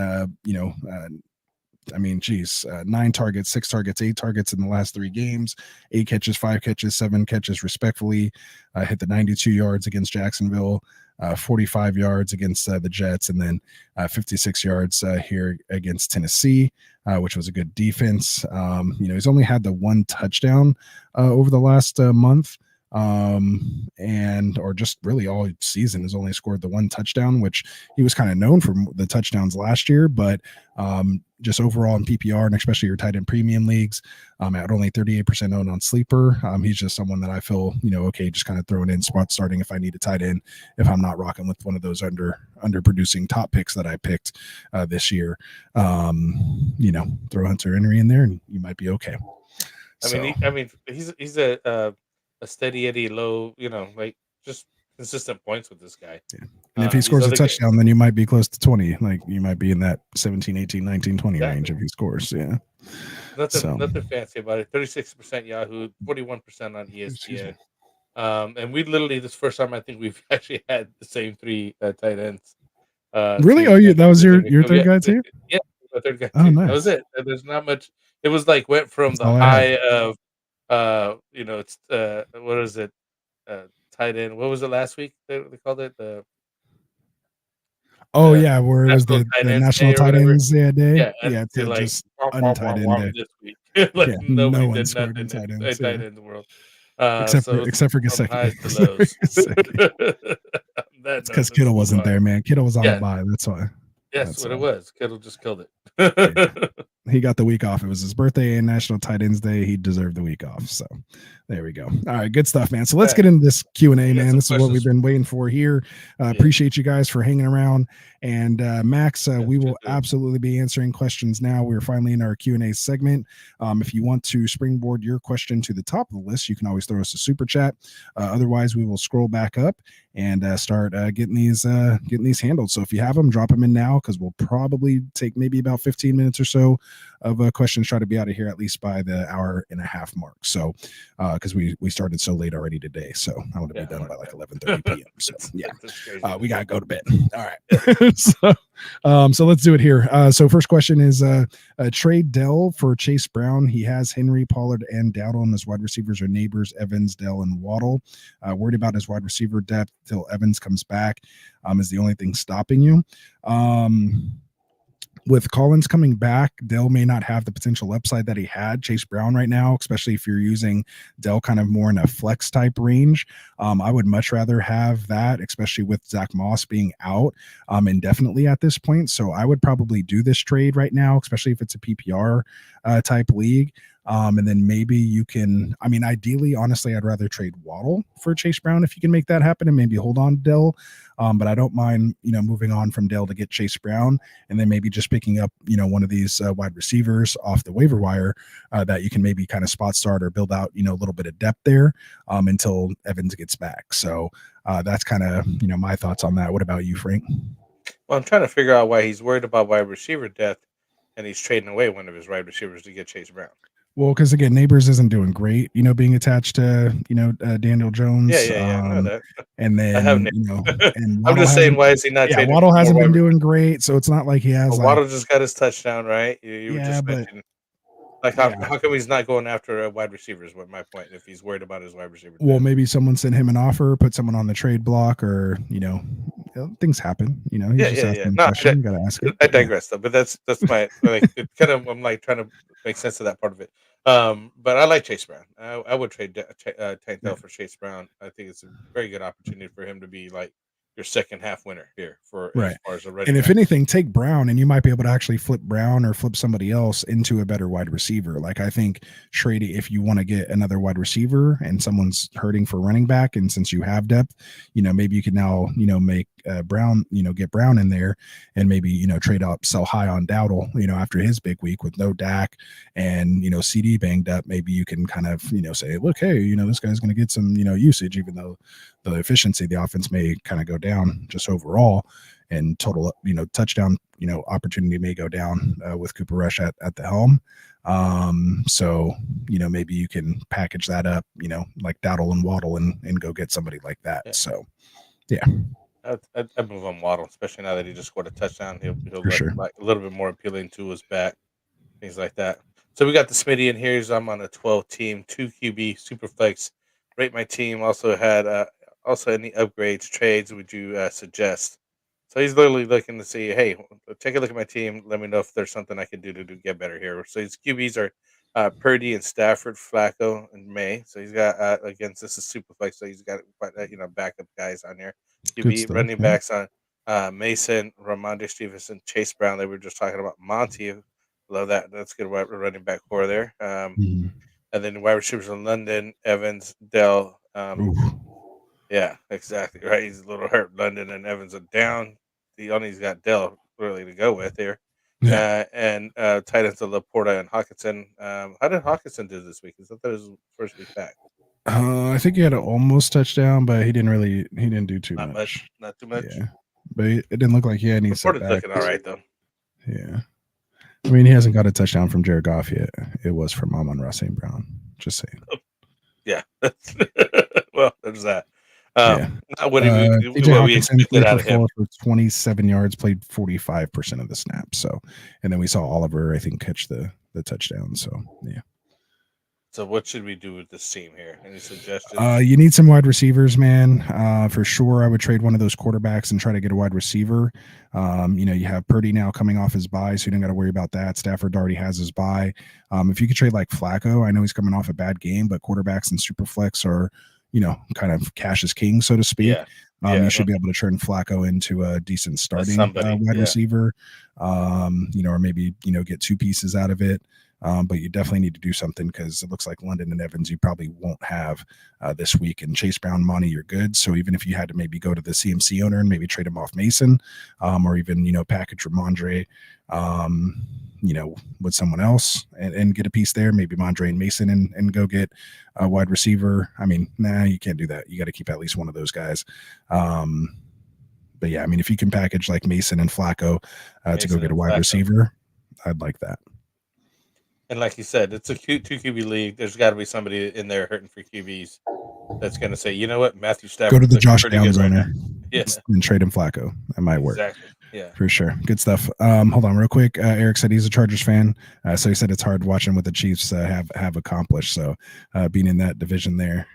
9 targets, 6 targets, 8 targets in the last 3 games, 8 catches, 5 catches, 7 catches respectfully. Hit the 92 yards against Jacksonville, 45 yards against the Jets, and then 56 yards here against Tennessee, which was a good defense. He's only had the 1 touchdown over the last month. Or just really all season has only scored the 1 touchdown, which he was kind of known for the touchdowns last year, but just overall in PPR and especially your tight end premium leagues, at only 38% owned on Sleeper. He's just someone that I feel, okay, just kind of throwing in spot starting if I need a tight end, if I'm not rocking with one of those under producing top picks that I picked this year. Throw Hunter Henry in there and you might be okay. He's a steady Eddie low, like just consistent points with this guy. Yeah. And if he scores a touchdown, then you might be close to 20. Like you might be in that 17, 18, 19, 20 range if he scores. Yeah. Nothing fancy about it. 36% Yahoo, 41% on ESPN. And we literally, this first time I think we've actually had the same 3 tight ends. Really? That was your third guy too? Yeah, my third guy too. Oh, nice. That was it. There's not much. It was like went from the high of it's what is it? Tight end. What was it last week? They called it the. Where it was the National Tight Ends Day. Yeah, to like just untight end this week. Like no one did nothing. Tight end in the world. Except for Gesicki. That's because Kittle wasn't there, man. Kittle was on the bye. That's why. That's what it was. Kittle just killed it. He got the week off. It was his birthday and National Tight Ends Day. He deserved the week off. So there we go. All right, good stuff, man. So let's get into this Q&A, man. This is what we've been waiting for here. Appreciate you guys for hanging around. And Max, we will absolutely be answering questions now. We're finally in our Q&A segment. If you want to springboard your question to the top of the list, you can always throw us a super chat. Otherwise, we will scroll back up and start getting these handled. So if you have them, drop them in now because we'll probably take maybe about 15 minutes or so of questions. Try to be out of here at least by the 1.5 mark. So because we started so late already today, so I want to be done by like 11:30 p.m. So we gotta go to bed. All right. So let's do it here. So first question is trade Dell for Chase Brown. He has Henry, Pollard, and Dowdle, and his wide receivers are Neighbors, Evans, Dell, and Waddle. Worried about his wide receiver depth till Evans comes back is the only thing stopping you. With Collins coming back, Dell may not have the potential upside that he had Chase Brown right now, especially if you're using Dell kind of more in a flex type range. I would much rather have that, especially with Zach Moss being out indefinitely at this point. So I would probably do this trade right now, especially if it's a PPR type league. And then maybe you can, ideally, honestly, I'd rather trade Waddle for Chase Brown if you can make that happen and maybe hold on to Dell. But I don't mind, moving on from Dell to get Chase Brown and then maybe just picking up, one of these wide receivers off the waiver wire that you can maybe kind of spot start or build out, a little bit of depth there until Evans gets back. So that's kind of, my thoughts on that. What about you, Frank? Well, I'm trying to figure out why he's worried about wide receiver depth and he's trading away one of his wide receivers to get Chase Brown. Well, because again, Neighbors isn't doing great, being attached to, Daniel Jones. I know that. And then, and I'm just saying, why is he not? Yeah, Waddle hasn't been doing great, so it's not like he has. Waddle just got his touchdown, right? You were just mentioning. Like, how come he's not going after a wide receiver is what my point, if he's worried about his wide receiver. Well, maybe someone sent him an offer, put someone on the trade block, or, things happen. He's just asking the question. You gotta ask it. I digress, though, but that's my, it kind of, I'm like trying to make sense of that part of it. But I like Chase Brown. I would trade Tank Dell for Chase Brown. I think it's a very good opportunity for him to be like second half winner here for right. as far as the running And if back. anything, take Brown, and you might be able to actually flip Brown or flip somebody else into a better wide receiver. Like I think trade if you want to get another wide receiver and someone's hurting for running back, and since you have depth, maybe you can now make Brown, get Brown in there, and maybe trade up, sell high on Dowdle, after his big week with no Dak and CD banged up. Maybe you can kind of say, look, hey, this guy's going to get some usage, even though the efficiency of the offense may kind of go down just overall, and total touchdown opportunity may go down with Cooper Rush at the helm. So maybe you can package that up, like Dowdle and Waddle, and go get somebody like that. Yeah. So yeah, I'd move on Waddle, especially now that he just scored a touchdown. He'll for sure. like a little bit more appealing to his back, things like that. So we got the Smitty in here. I'm on a 12 team, 2 QB super flex. Rate my team. Also had any upgrades, trades would you suggest? So he's literally looking to see, hey, take a look at my team. Let me know if there's something I can do to get better here. So his QBs are Purdy and Stafford, Flacco, and May. So he's got against this is super flex. So he's got backup guys on here. QB running backs on Mason, Ramondre Stevenson, Chase Brown. They were just talking about Monty. Love that. That's good running back core there. And then wide receivers in London, Evans, Dell. Yeah, exactly. Right. He's a little hurt. London and Evans are down. He's got Dell really to go with here. Yeah. And tight ends of Laporta and Hawkinson. How did Hawkinson do this week? I thought that was his first week back. I think he had an almost touchdown, but he didn't do too much. Not too much. Yeah. But it didn't look like he had any setbacks. Looking all right though. Yeah. I mean, he hasn't got a touchdown from Jared Goff yet. It was from Amon-Ra St. Brown. Just saying. Yeah. Well, there's that. What we expected out of him. For 27 yards, played 45% of the snaps. So, and then we saw Oliver, I think, catch the touchdown. So, yeah. So, what should we do with this team here? Any suggestions? You need some wide receivers, man. For sure, I would trade one of those quarterbacks and try to get a wide receiver. You have Purdy now coming off his bye, so you don't got to worry about that. Stafford already has his bye. If you could trade like Flacco, I know he's coming off a bad game, but quarterbacks and superflex are, kind of cash is king, so to speak. You should be able to turn Flacco into a decent starting wide receiver, or maybe, get 2 pieces out of it. But you definitely need to do something because it looks like London and Evans you probably won't have this week. And Chase Brown, Monty, you're good. So even if you had to maybe go to the CMC owner and maybe trade him off Mason, or even, package Ramondre, with someone else and get a piece there, maybe Mondre and Mason and go get a wide receiver. I mean, you can't do that. You got to keep at least one of those guys. But yeah, I mean, if you can package like Mason and Flacco to go get a wide receiver, I'd like that. And like you said, it's a 2 QB league. There's got to be somebody in there hurting for QBs that's going to say, you know what, Matthew Stafford. Go to the Josh Downs owner, yeah, and trade him Flacco. That might work. Exactly. Yeah, for sure. Good stuff. Hold on, real quick. Eric said he's a Chargers fan, so he said it's hard watching what the Chiefs have accomplished. So being in that division there,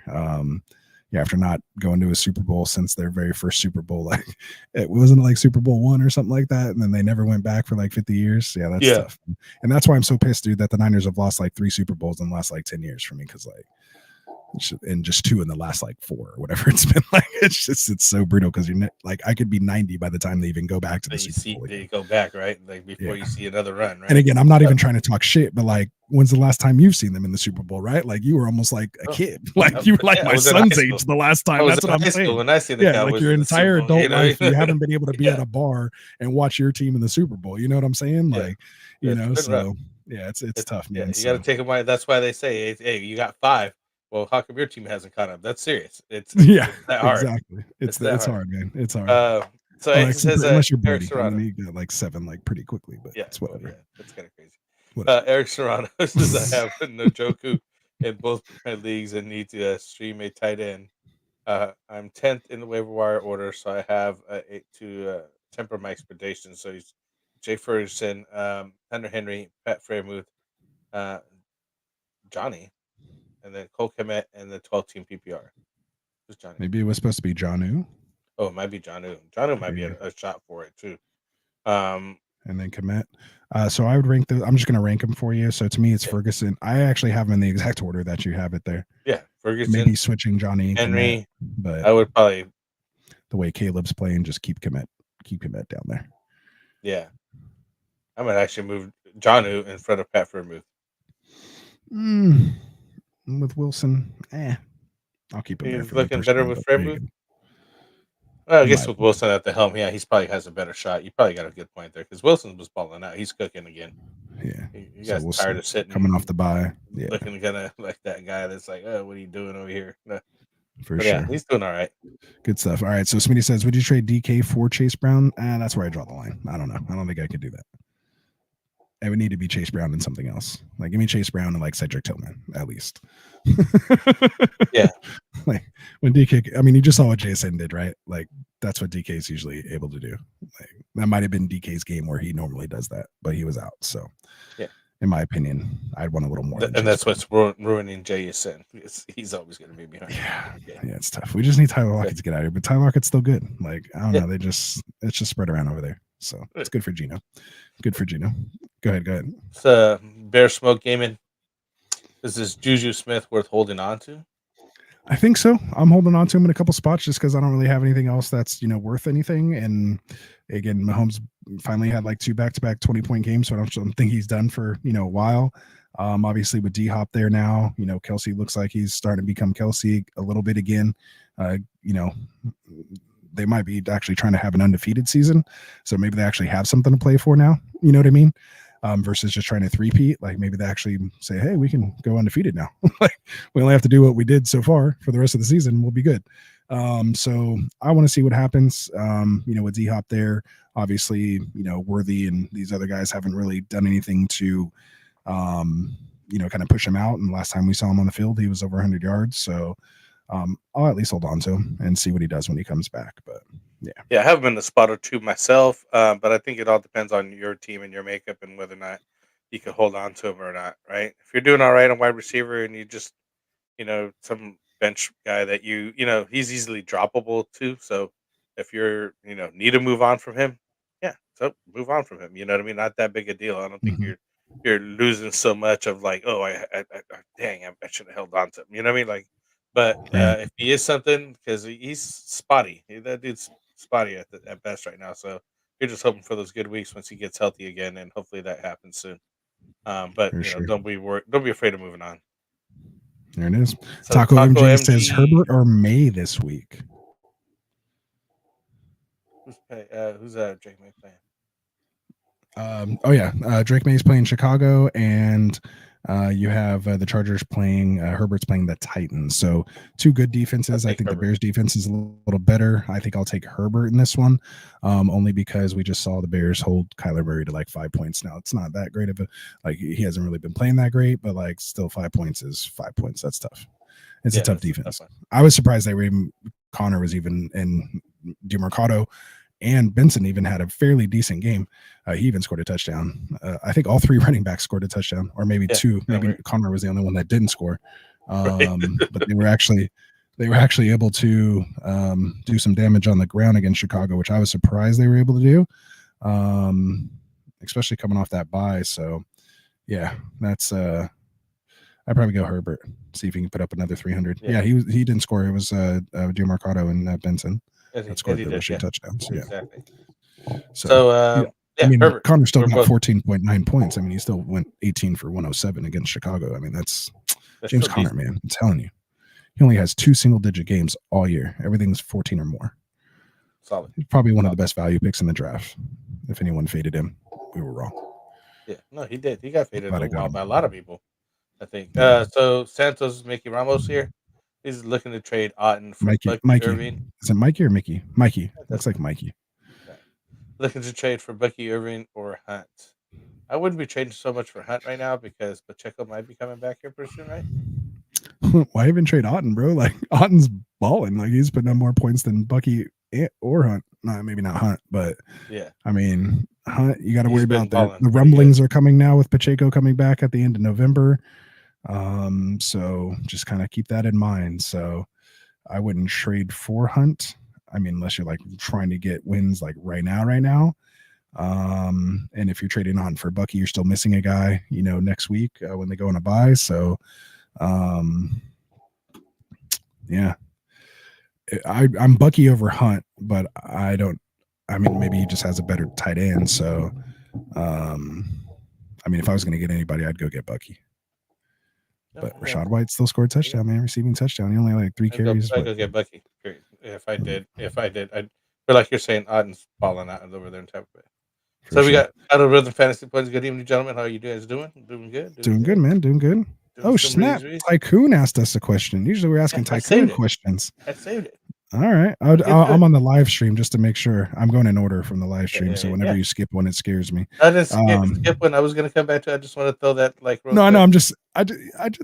after not going to a Super Bowl since their very first Super Bowl, like it wasn't like Super Bowl 1 or something like that, and then they never went back for like 50 years. Yeah, that's tough. And that's why I'm so pissed, dude, that the Niners have lost like 3 Super Bowls in the last like 10 years for me, because like, and just 2 in the last like 4 or whatever it's been. Like it's so brutal because you're like, I could be 90 by the time they even go back to the Super Bowl. They go back, right? Like before you see another run, right? And again, I'm not even trying to talk shit, but like, when's the last time you've seen them in the Super Bowl, right? Like you were almost like a kid. Like you were like my son's age the last time. That's what I'm saying. When I see the Cowboys, like your entire adult life, you haven't been able to be at a bar and watch your team in the Super Bowl. You know what I'm saying? Like, so it's tough, man. You got to take them away. That's why they say, hey, you got 5. Well, how come your team hasn't caught up? That's serious. It's that hard. Exactly. It's hard, man. It's hard. So it says unless you're Brady, you got like 7 like pretty quickly, but it's whatever. Yeah, that's kind of crazy. Eric Serrano says I have Njoku in both my leagues and need to stream a tight end. I'm 10th in the waiver wire order, so I have to temper my expectations. So he's Jay Ferguson, Hunter Henry, Pat Freiermuth, Johnny, and then Cole Kmet and the 12-team PPR. Who's Johnny? Maybe it was supposed to be Jonnu. Oh, it might be Jonnu. Jonnu might be a shot for it too. And then Kmet. So I would rank I'm just going to rank them for you. So to me, it's Ferguson. I actually have them in the exact order that you have it there. Yeah, Ferguson. Maybe switching Johnny and Henry, Kmet, but I would probably. the way Caleb's playing, just keep Komet down there. Yeah, I might actually move Jonnu in front of Pat for a move. With Wilson, I'll keep him there. He's looking better with Frembu. Well, I guess with Wilson at the helm, he probably has a better shot. You probably got a good point there because Wilson was balling out. He's cooking again. Yeah, you guys tired of sitting, coming off the bye, looking kind of like that guy that's like, oh, what are you doing over here? No. For sure, yeah, he's doing all right. Good stuff. All right, so Smitty says, would you trade DK for Chase Brown? That's where I draw the line. I don't know. I don't think I could do that. It would need to be Chase Brown and something else. Like, give me Chase Brown and like Cedric Tillman at least. Yeah. Like when DK, I mean, you just saw what Jason did, right? Like that's what DK is usually able to do. Like that might have been DK's game where he normally does that, but he was out. So, yeah, in my opinion, I'd want a little more. And that's what's ruining JSN. He's always going to be behind. Yeah, it's tough. We just need Tyler Lockett to get out of here, but Tyler Lockett's still good. Like I don't know, it's just spread around over there. So it's good for Gino. Good for Gino. Go ahead. It's Bear Smoke Gaming. Is this Juju Smith worth holding on to? I think so. I'm holding on to him in a couple spots just because I don't really have anything else that's worth anything. And again, Mahomes finally had like 2 back-to-back 20-point games, so I don't think he's done for a while. Obviously with D-Hop there now, Kelsey looks like he's starting to become Kelsey a little bit again. They might be actually trying to have an undefeated season, so maybe they actually have something to play for now. You know what I mean? Versus just trying to three-peat. Like maybe they actually say, hey, we can go undefeated now. Like we only have to do what we did so far for the rest of the season. We'll be good. So I want to see what happens. With D-Hop there, obviously, Worthy and these other guys haven't really done anything to, kind of push him out. And last time we saw him on the field, he was over 100 yards. So I'll at least hold on to him and see what he does when he comes back. But yeah, I have him in a spot or two myself, but I think it all depends on your team and your makeup and whether or not you can hold on to him or not, right? If you're doing all right on wide receiver and you just, some bench guy that he's easily droppable too. So if you're, need to move on from him, so move on from him. You know what I mean? Not that big a deal. I don't think you're losing so much of like, oh, I should have held on to him. You know what I mean? Like, but if he is something, because he's spotty, that dude's spotty at best right now. So you're just hoping for those good weeks once he gets healthy again, and hopefully that happens soon. But don't be afraid of moving on. There it is. So Taco MG says Herbert or May this week. Who's Drake May playing? Drake May's playing Chicago, and you have the Chargers playing. Herbert's playing the Titans. So 2 good defenses. I think Herbert. The Bears defense is a little better. I think I'll take Herbert in this one, only because we just saw the Bears hold Kyler Murray to like 5 points. Now it's not that great of a he hasn't really been playing that great, but like still 5 points is 5 points. That's tough. It's a tough defense. I was surprised Connor was even in DeMarcado. And Benson even had a fairly decent game. He even scored a touchdown. I think all 3 running backs scored a touchdown, or maybe 2. Maybe Connor was the only one that didn't score. But they were actually able to do some damage on the ground against Chicago, which I was surprised they were able to do, especially coming off that bye. So, yeah, that's I'd probably go Herbert. See if he can put up another 300. Yeah, he didn't score. It was DeMarcado and Benson. That scored the rushing touchdowns. Yeah. Exactly. So Herbert, Connor still got 14.9 points. I mean, he still went 18 for 107 against Chicago. I mean, that's James Conner, man. I'm telling you. He only has 2 single-digit games all year. Everything's 14 or more. Solid. He's probably one of the best value picks in the draft. If anyone faded him, we were wrong. Yeah, no, he did. He got faded by a lot of people, I think. So Santos, Mickey Ramos here. He's looking to trade Otten for Bucky Irving. Is it Mikey or Mickey? Mikey. Looks like Mikey. Right. Looking to trade for Bucky Irving or Hunt. I wouldn't be trading so much for Hunt right now because Pacheco might be coming back here pretty soon, right? Why even trade Otten, bro? Like Otten's balling. Like he's putting up more points than Bucky or Hunt. No, maybe not Hunt, but yeah. I mean, Hunt. You got to worry about that. The rumblings are coming now with Pacheco coming back at the end of November. So just kind of keep that in mind. So I wouldn't trade for Hunt. I mean, unless you're like trying to get wins like right now. And if you're trading on for Bucky, you're still missing a guy, next week when they go on a bye. So, yeah, I'm Bucky over Hunt, but I don't. I mean, maybe he just has a better tight end. So, I mean, if I was going to get anybody, I'd go get Bucky. But Rashad White still scored a touchdown, man, receiving touchdown. He only had like 3 carries. I'd go get Bucky. Period. If I did, I'd feel like you're saying Otten's balling out over there in Tampa Bay. So we got Out of Rhythm Fantasy Points. Good evening, gentlemen. How are you guys doing? Doing good? Doing good, man. Doing good. Oh, snap. Tycoon asked us a question. Usually we're asking Tycoon questions. I saved it. All right. I'm on the live stream just to make sure. I'm going in order from the live stream. So whenever you skip one, it scares me. I didn't skip one. I was going to come back to it. I just want to throw that like. No, I'm just, I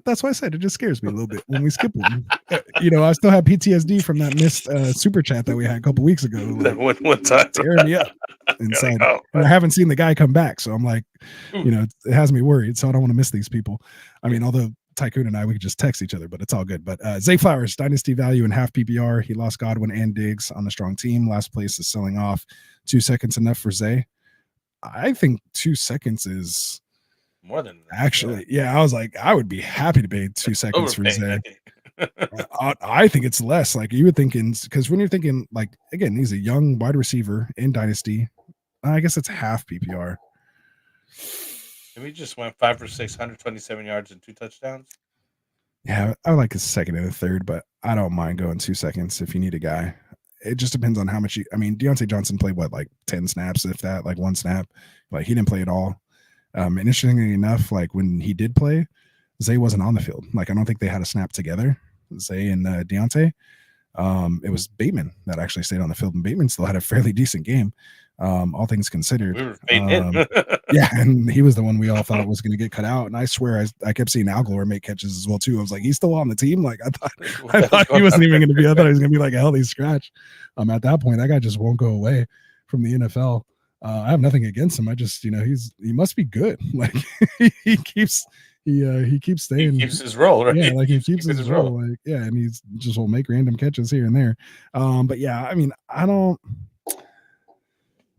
that's why I said it just scares me a little bit when we skip one. I still have PTSD from that missed super chat that we had a couple weeks ago. Like, one time. Tearing me up inside. And I haven't seen the guy come back. So I'm like, it has me worried. So I don't want to miss these people. I mean, although Tycoon and I, we could just text each other, but it's all good. But Zay Flowers, dynasty value in half PPR. He lost Godwin and Diggs on a strong team. Last place is selling off. 2 seconds enough for Zay? I think 2 seconds is more than that. Actually. Yeah, I was like, I would be happy to pay 2 seconds for Zay. I think it's less. Like you would think, because when you're thinking, like, again, he's a young wide receiver in dynasty. I guess it's half PPR. And we just went 5 for 6, 127 yards and 2 touchdowns. Yeah, I like a second and a third, but I don't mind going 2 seconds if you need a guy. It just depends on how much Deontay Johnson played like 10 snaps, if that, like 1 snap. Like he didn't play at all. And interestingly enough, like when he did play, Zay wasn't on the field. Like I don't think they had a snap together, Zay and Deontay. It was Bateman that actually stayed on the field, and Bateman still had a fairly decent game. All things considered. We were fading in. Yeah, and he was the one we all thought was going to get cut out. And I swear, I kept seeing Alglor make catches as well too. I was like, he's still on the team. Like I thought he wasn't even going to be. I thought he was going to be like a healthy scratch. At that point, that guy just won't go away from the NFL. I have nothing against him. I just, he must be good. Like he keeps staying. He keeps his role, right? Yeah, like he keeps his role. Like and he's just will make random catches here and there. But yeah, I mean, I don't.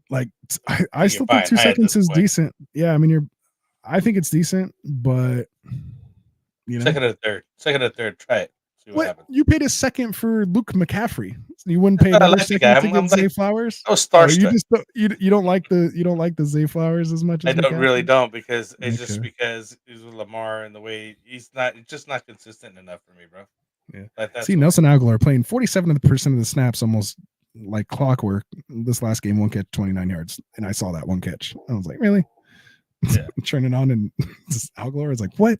Like I still think 2 seconds is decent. Yeah, I mean I think it's decent, but second or third, try it. See what happens. You paid a second for Luke McCaffrey. You wouldn't pay another second to get Zay Flowers? Oh, starstruck. You don't like the Zay Flowers as much as I really don't because it's just because he's with Lamar and the way he's just not consistent enough for me, bro. Yeah. See, Nelson Aguilar playing 47% of the snaps almost like clockwork. This last game, 1 catch, 29 yards, and I saw that 1 catch. I was like, really? Yeah. Turn it on, and Aguilar is like, what?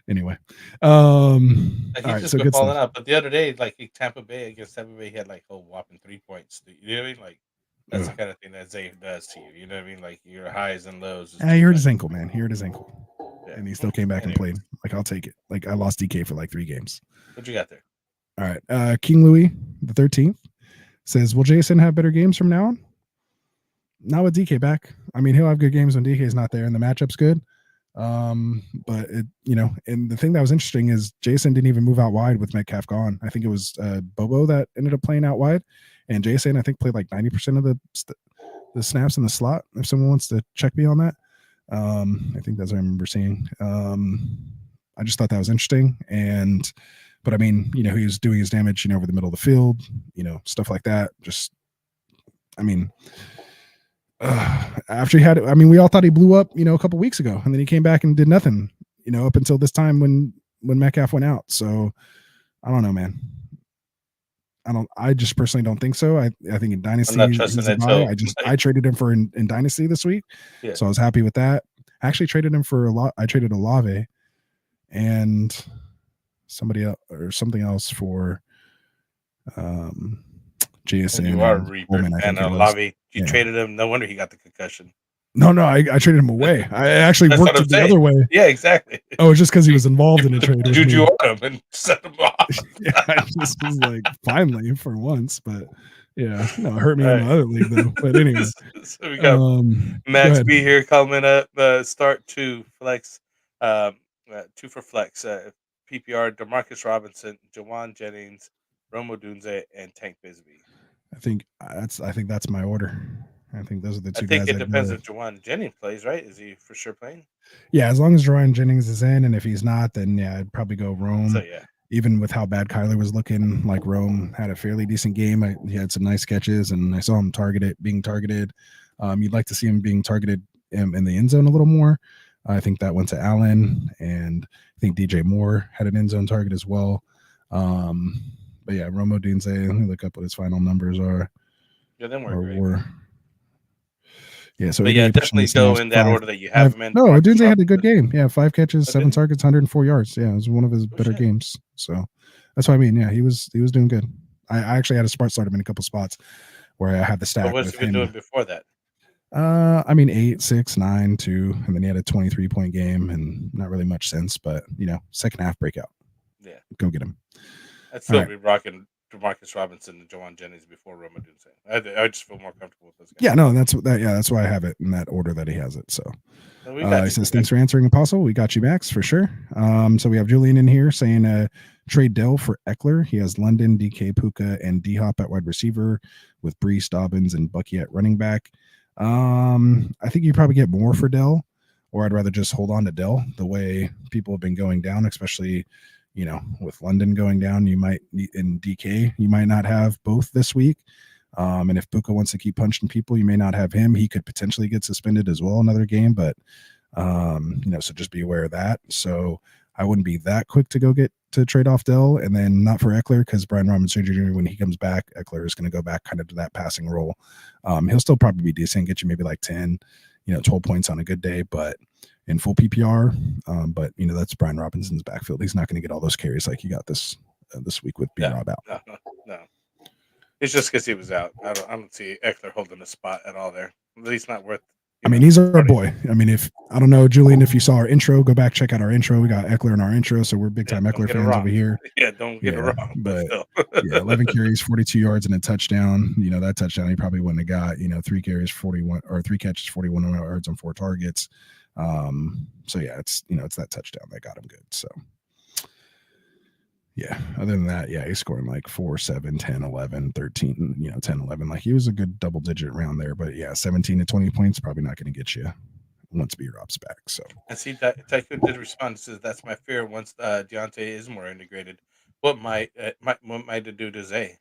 Anyway, he's just been falling out. But the other day, like Tampa Bay, he had like a whopping 3 points. You know what I mean? Like that's the kind of thing that Zay does to you. You know what I mean? Like your highs and lows. He hurt his ankle, man. He hurt his ankle, and he still came back and played. Like I'll take it. Like I lost DK for like 3 games. What you got there? All right, King Louis the 13th. Says, will Jason have better games from now on? Not with DK back. I mean, he'll have good games when DK is not there and the matchup's good. But and the thing that was interesting is Jason didn't even move out wide with Metcalf gone. I think it was Bobo that ended up playing out wide, and Jason I think played like 90% of the snaps in the slot. If someone wants to check me on that, I think that's what I remember seeing. I just thought that was interesting, but I mean, he was doing his damage, over the middle of the field, stuff like that. Just, I mean, after he had, we all thought he blew up, a couple weeks ago, and then he came back and did nothing, up until this time when Metcalf went out. So I don't know, man. I just personally don't think so. I think in Dynasty, I traded him for in Dynasty this week. Yeah. So I was happy with that. I actually traded him for I traded Olave and somebody else or something else for JSN. You are a Reaper and Olave. You traded him. No wonder he got the concussion. No, I traded him away. I actually worked it the other way. Yeah, exactly. Oh, it's just because he was involved in a trade. Juju on him and set him off. Yeah, I just was like, finally, for once. But yeah, no, it hurt me in the other league though. But anyway, so we got Max B here coming up. Start 2 flex, 2 for flex. PPR: Demarcus Robinson, Jawan Jennings, Romo Dunze, and Tank Bisbee. I think that's my order. I think those are the 2 guys. I think it depends if Jawan Jennings plays, right? Is he for sure playing? Yeah, as long as Jawan Jennings is in, and if he's not, then yeah, I'd probably go Rome. So yeah. even with how bad Kyler was looking, like Rome had a fairly decent game. He had some nice catches, and I saw him being targeted. You'd like to see him being targeted in the end zone a little more. I think that went to Allen, and I think DJ Moore had an end zone target as well. But yeah, Rome Odunze, let me look up what his final numbers are. Yeah, them were great. Yeah, so but yeah, definitely go in that order that you have him in. No, Odunze had a good game. Yeah, 5 catches, 7 targets, 104 yards. Yeah, it was one of his better games. So that's what I mean. Yeah, he was doing good. I actually had a start him in a couple spots where I had the stack. But what's he been doing before that? I mean 8, 6, 9, 2, and then he had a 23-point game, and not really much since. But second half breakout. Yeah, go get him. I'd still be rocking Demarcus Robinson and Jawan Jennings before Rome Odunze. I just feel more comfortable with those guys. Yeah, no, that's why I have it in that order that he has it. So he says, thanks for answering, Apostle. We got you, Max, for sure. So we have Julian in here saying trade Dell for Eckler. He has London, DK, Puka, and D-Hop at wide receiver with Brees, Dobbins, and Bucky at running back. I think you probably get more for Dell, or I'd rather just hold on to Dell the way people have been going down, especially with London going down. You might in DK, you might not have both this week. And if Puka wants to keep punching people, you may not have him. He could potentially get suspended as well another game, but so just be aware of that. So I wouldn't be that quick to go get to trade off Dell, and then not for Eckler, because Brian Robinson Jr., when he comes back, Eckler is going to go back kind of to that passing role. He'll still probably be decent, get you maybe like 10, 12 points on a good day, but in full PPR. But that's Brian Robinson's backfield. He's not going to get all those carries like he got this week with B-Rob out. No. It's just because he was out. I don't see Eckler holding a spot at all there. At least not worth. I mean, he's our boy. I mean, I don't know, Julian, if you saw our intro, go back, check out our intro. We got Eckler in our intro, so we're big time Eckler fans over here. Yeah, don't get it wrong. But 11 carries, 42 yards, and a touchdown. That touchdown he probably wouldn't have got. 3 carries, 41, or 3 catches, 41 yards on 4 targets. So yeah, it's that touchdown that got him good. So yeah, other than that, yeah, he's scoring like 4, 7, 10, 11, 13, 10, 11. Like he was a good double digit around there, but yeah, 17 to 20 points probably not going to get you once B-Rob's back. So I see that Tycoon did respond. Says that's my fear once Deontay is more integrated. What might it do to Zay?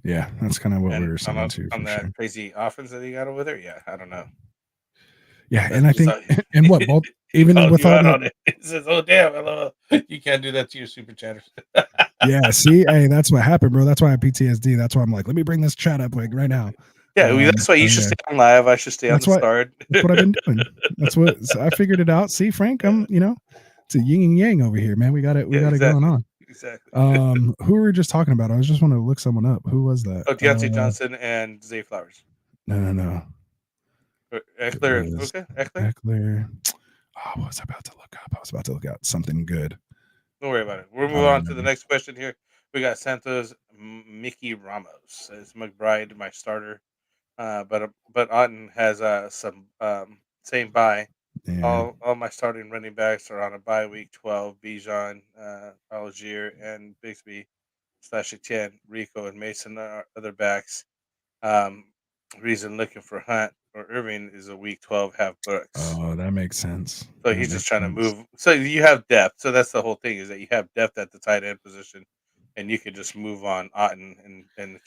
Yeah, that's kind of what we were saying too. On that crazy offense that he got over there. Yeah, I don't know. Yeah, and I think and what even with all that, it says, "Oh damn, you can't do that to your super chatters." Yeah, see, hey, that's what happened, bro. That's why I have PTSD. That's why I'm like, let me bring this chat up like right now. Yeah, that's why you should stay on live. I should stay on the start. That's what I've been doing. So I figured it out. See, Frank, I'm it's a yin and yang over here, man. We got it. We got it going on. Exactly. Who were we just talking about? I was just want to look someone up. Who was that? Oh, Deontay Johnson and Zay Flowers. No. Eckler and Puka? Eckler. Oh, what was I about to look up? I was about to look at something good. Don't worry about it. We'll move on to the next question here. We got Santos Mickey Ramos. It's McBride, my starter. But Otten has some same bye. Yeah. All my starting running backs are on a bye week. 12, Bijan, Algier, and Bixby / 10, Rico and Mason are other backs. Reason looking for Hunt or Irving is a week 12 have Brooks. Oh, that makes sense. So he's just trying to move. So you have depth. So that's the whole thing, is that you have depth at the tight end position, and you could just move on Otten and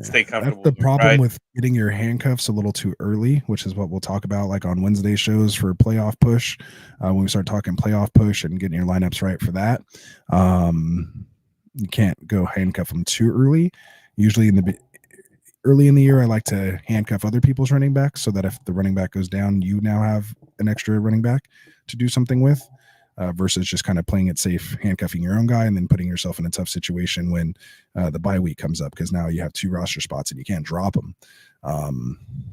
stay comfortable. That's the problem with getting your handcuffs a little too early, which is what we'll talk about like on Wednesday shows for playoff push. When we start talking playoff push and getting your lineups right for that, you can't go handcuff them too early. Usually early in the year, I like to handcuff other people's running backs so that if the running back goes down, you now have an extra running back to do something with, versus just kind of playing it safe, handcuffing your own guy and then putting yourself in a tough situation when the bye week comes up, because now you have 2 roster spots and you can't drop them.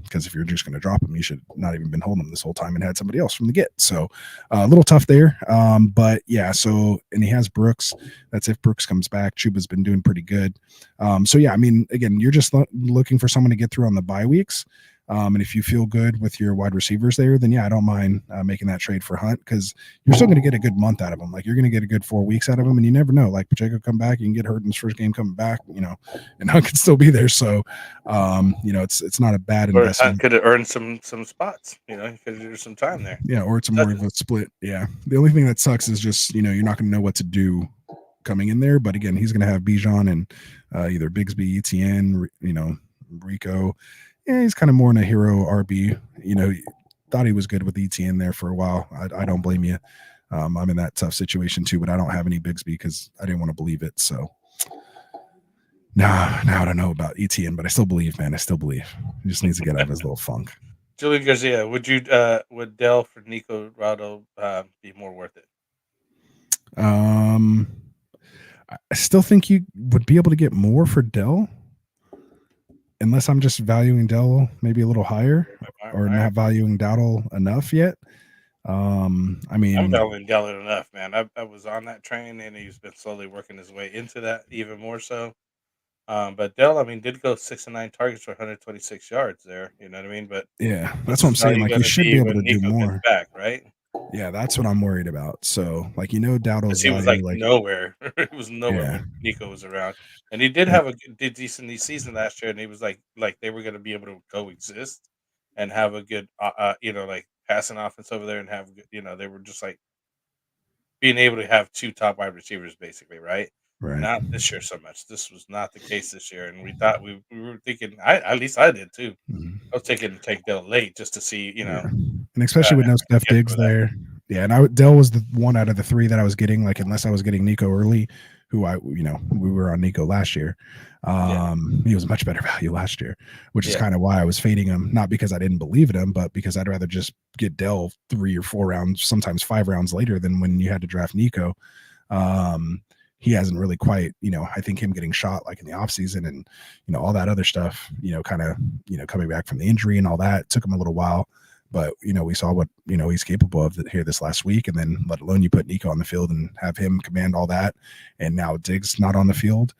Because if you're just going to drop them, you should not even been holding them this whole time and had somebody else from the get. So a little tough there. But yeah, and he has Brooks. That's if Brooks comes back. Chuba's been doing pretty good. So yeah, I mean, again, you're just looking for someone to get through on the bye weeks. And if you feel good with your wide receivers there, then yeah, I don't mind making that trade for Hunt, because you're still going to get a good month out of him. Like you're going to get a good 4 weeks out of him, and you never know. Like Pacheco come back, you can get hurt in his first game coming back, and Hunt could still be there. So, it's not a bad investment. Hunt could have earned some spots. He could have do some time there. Yeah, or it's more of a split. Yeah, the only thing that sucks is just you're not going to know what to do coming in there. But again, he's going to have Bijan and either Bigsby, ETN, Rico. Yeah, he's kind of more in a hero RB. Thought he was good with ETN there for a while. I don't blame you. I'm in that tough situation too, but I don't have any Bigsby because I didn't want to believe it. So now I don't know about ETN, but I still believe, man. I still believe. He just needs to get out of his little funk. Julian Garcia, would Dell for Nico Rado be more worth it? I still think you would be able to get more for Dell, unless I'm just valuing Dell maybe a little higher, or not valuing Dowdle enough yet. I'm valuing Dell enough, man. I was on that train, and he's been slowly working his way into that even more so. But Dell, did go 6 and 9 targets for 126 yards there. You know what I mean? But yeah, that's what I'm saying. Like, you should be able to do more. Back, right? Yeah, that's what I'm worried about. So, Dowdle's he was nowhere. It was nowhere when Nico was around, and he did have a decent season last year, and he was like they were going to be able to coexist and have a good, passing offense over there, and have, they were just being able to have 2 top wide receivers, basically, right? Right. Not this year so much. This was not the case this year, and we thought we were thinking. At least I did too. Mm-hmm. I was taking Dell late just to see, and especially with no Steph Diggs there. Yeah, and Dell was the one out of the 3 that I was getting. Unless I was getting Nico early, who we were on Nico last year. He was a much better value last year, which is kind of why I was fading him. Not because I didn't believe in him, but because I'd rather just get Dell 3 or 4 rounds, sometimes 5 rounds later than when you had to draft Nico. He hasn't really quite, I think him getting shot in the offseason and, all that other stuff, coming back from the injury and all that took him a little while. But, we saw what, he's capable of here this last week. And then let alone you put Nico on the field and have him command all that. And now Diggs not on the field.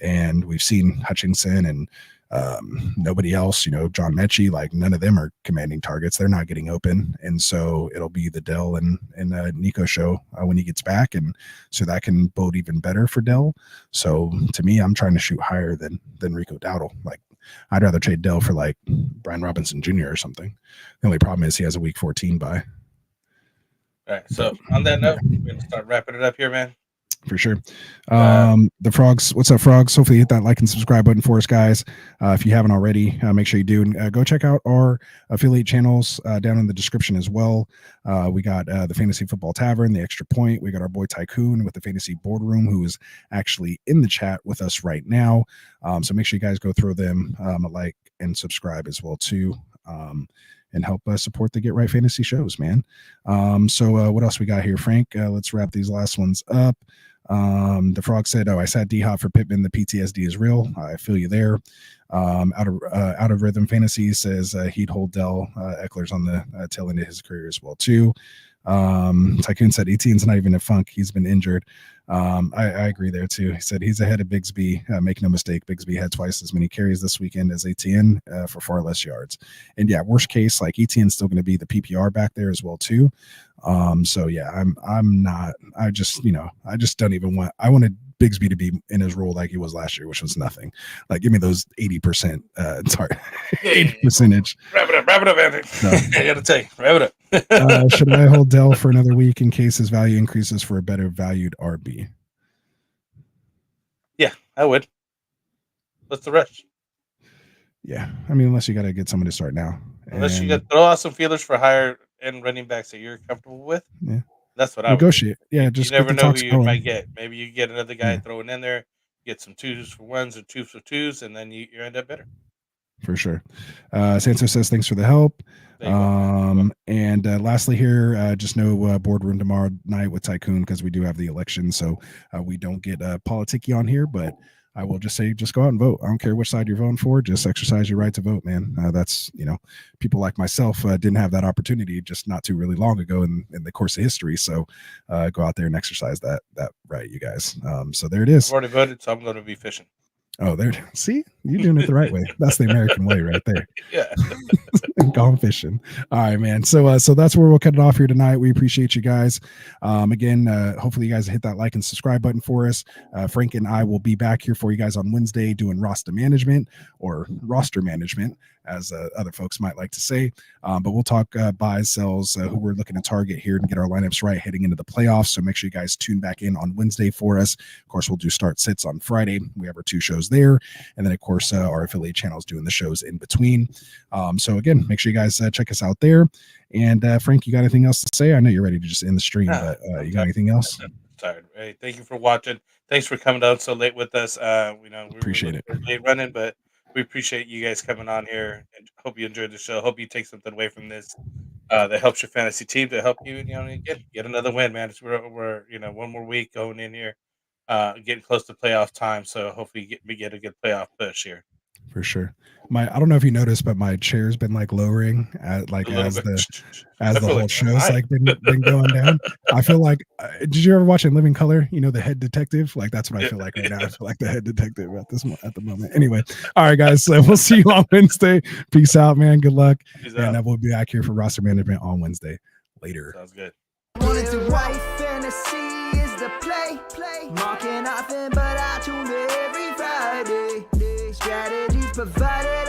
And we've seen Hutchinson and nobody else, John Mechie, none of them are commanding targets. They're not getting open. And so it'll be the Dell and Nico show when he gets back. And so that can bode even better for Dell. So to me, I'm trying to shoot higher than Rico Dowdle. I'd rather trade Dell for Brian Robinson Jr. or something. The only problem is he has a week 14 bye. All right. So on that note, we're going to start wrapping it up here, man. For sure. The Frogs, what's up, Frogs? Hopefully hit that like and subscribe button for us, guys. If you haven't already, make sure you do. And go check out our affiliate channels down in the description as well. We got the Fantasy Football Tavern, the Extra Point. We got our boy Tycoon with the Fantasy Boardroom, who is actually in the chat with us right now. So make sure you guys go throw them a like and subscribe as well too. And help us support the Get Right Fantasy shows, man. So what else we got here, Frank? Let's wrap these last ones up. The Frog said, I sat D-Hop for Pittman. The PTSD is real. I feel you there. Out of Rhythm Fantasy says he'd hold Dell Eckler's on the tail end of his career as well too. Tycoon said Etienne's not even a funk. He's been injured. I agree there too. He said he's ahead of Bigsby. Make no mistake, Bigsby had twice as many carries this weekend as Etienne for far less yards. And yeah, worst case, Etienne's still going to be the PPR back there as well too. So yeah, I'm not. I just don't even want. I wanted Bigsby to be in his role like he was last year, which was nothing. Give me those 80%. 80 percentage. Wrap it up, Anthony. No. I gotta tell you, wrap it up. Should I hold Dell for another week in case his value increases for a better valued RB? Yeah, I would. What's the rush? Yeah, unless you got to get someone to start now. Unless you got to throw out some feelers for higher end running backs that you're comfortable with. Yeah. That's what I negotiate. Yeah, just you never know who you might get. Maybe you get another guy throwing in there, get some 2s for 1s or 2s for 2s, and then you end up better. For sure. Santo says thanks for the help. And lastly here, just know boardroom tomorrow night with Tycoon because we do have the election, so we don't get politicky on here, but I will just say, just go out and vote. I don't care which side you're voting for. Just exercise your right to vote, man. That's, people like myself didn't have that opportunity just not too really long ago in the course of history. So go out there and exercise that right, you guys. So there it is. I've already voted, so I'm going to be fishing. Oh, there. See, you're doing it the right way. That's the American way right there. Yeah. Gone fishing. All right, man. So that's where we'll cut it off here tonight. We appreciate you guys. Again, hopefully you guys hit that like and subscribe button for us. Frank and I will be back here for you guys on Wednesday doing roster management, as other folks might like to say. But we'll talk buys, sells, who we're looking to target here and get our lineups right heading into the playoffs. So make sure you guys tune back in on Wednesday for us. Of course, we'll do start sits on Friday. We have our 2 shows there. And then, of course, our affiliate channels doing the shows in between. So again, make sure you guys check us out there. And Frank, you got anything else to say? I know you're ready to just end the stream, but you got anything else? I'm tired. Hey, thank you for watching. Thanks for coming out so late with us. We Appreciate it. We're late running, but we appreciate you guys coming on here, and hope you enjoyed the show. Hope you take something away from this that helps your fantasy team, to help you, get another win, man. We're one more week going in here, getting close to playoff time. So hopefully we get a good playoff push here. For sure. I don't know if you noticed, but my chair's been like lowering as the whole show's like been going down. I feel like, did you ever watch In Living Color? The head detective? Like that's what I feel like right now. I feel like the head detective at the moment. Anyway, all right, guys. So we'll see you on Wednesday. Peace out, man. Good luck. And we'll be back here for roster management on Wednesday. Later. Sounds good. Wanted to write fantasy is the play. Marking often, but I tune in every Friday. Strategies provided.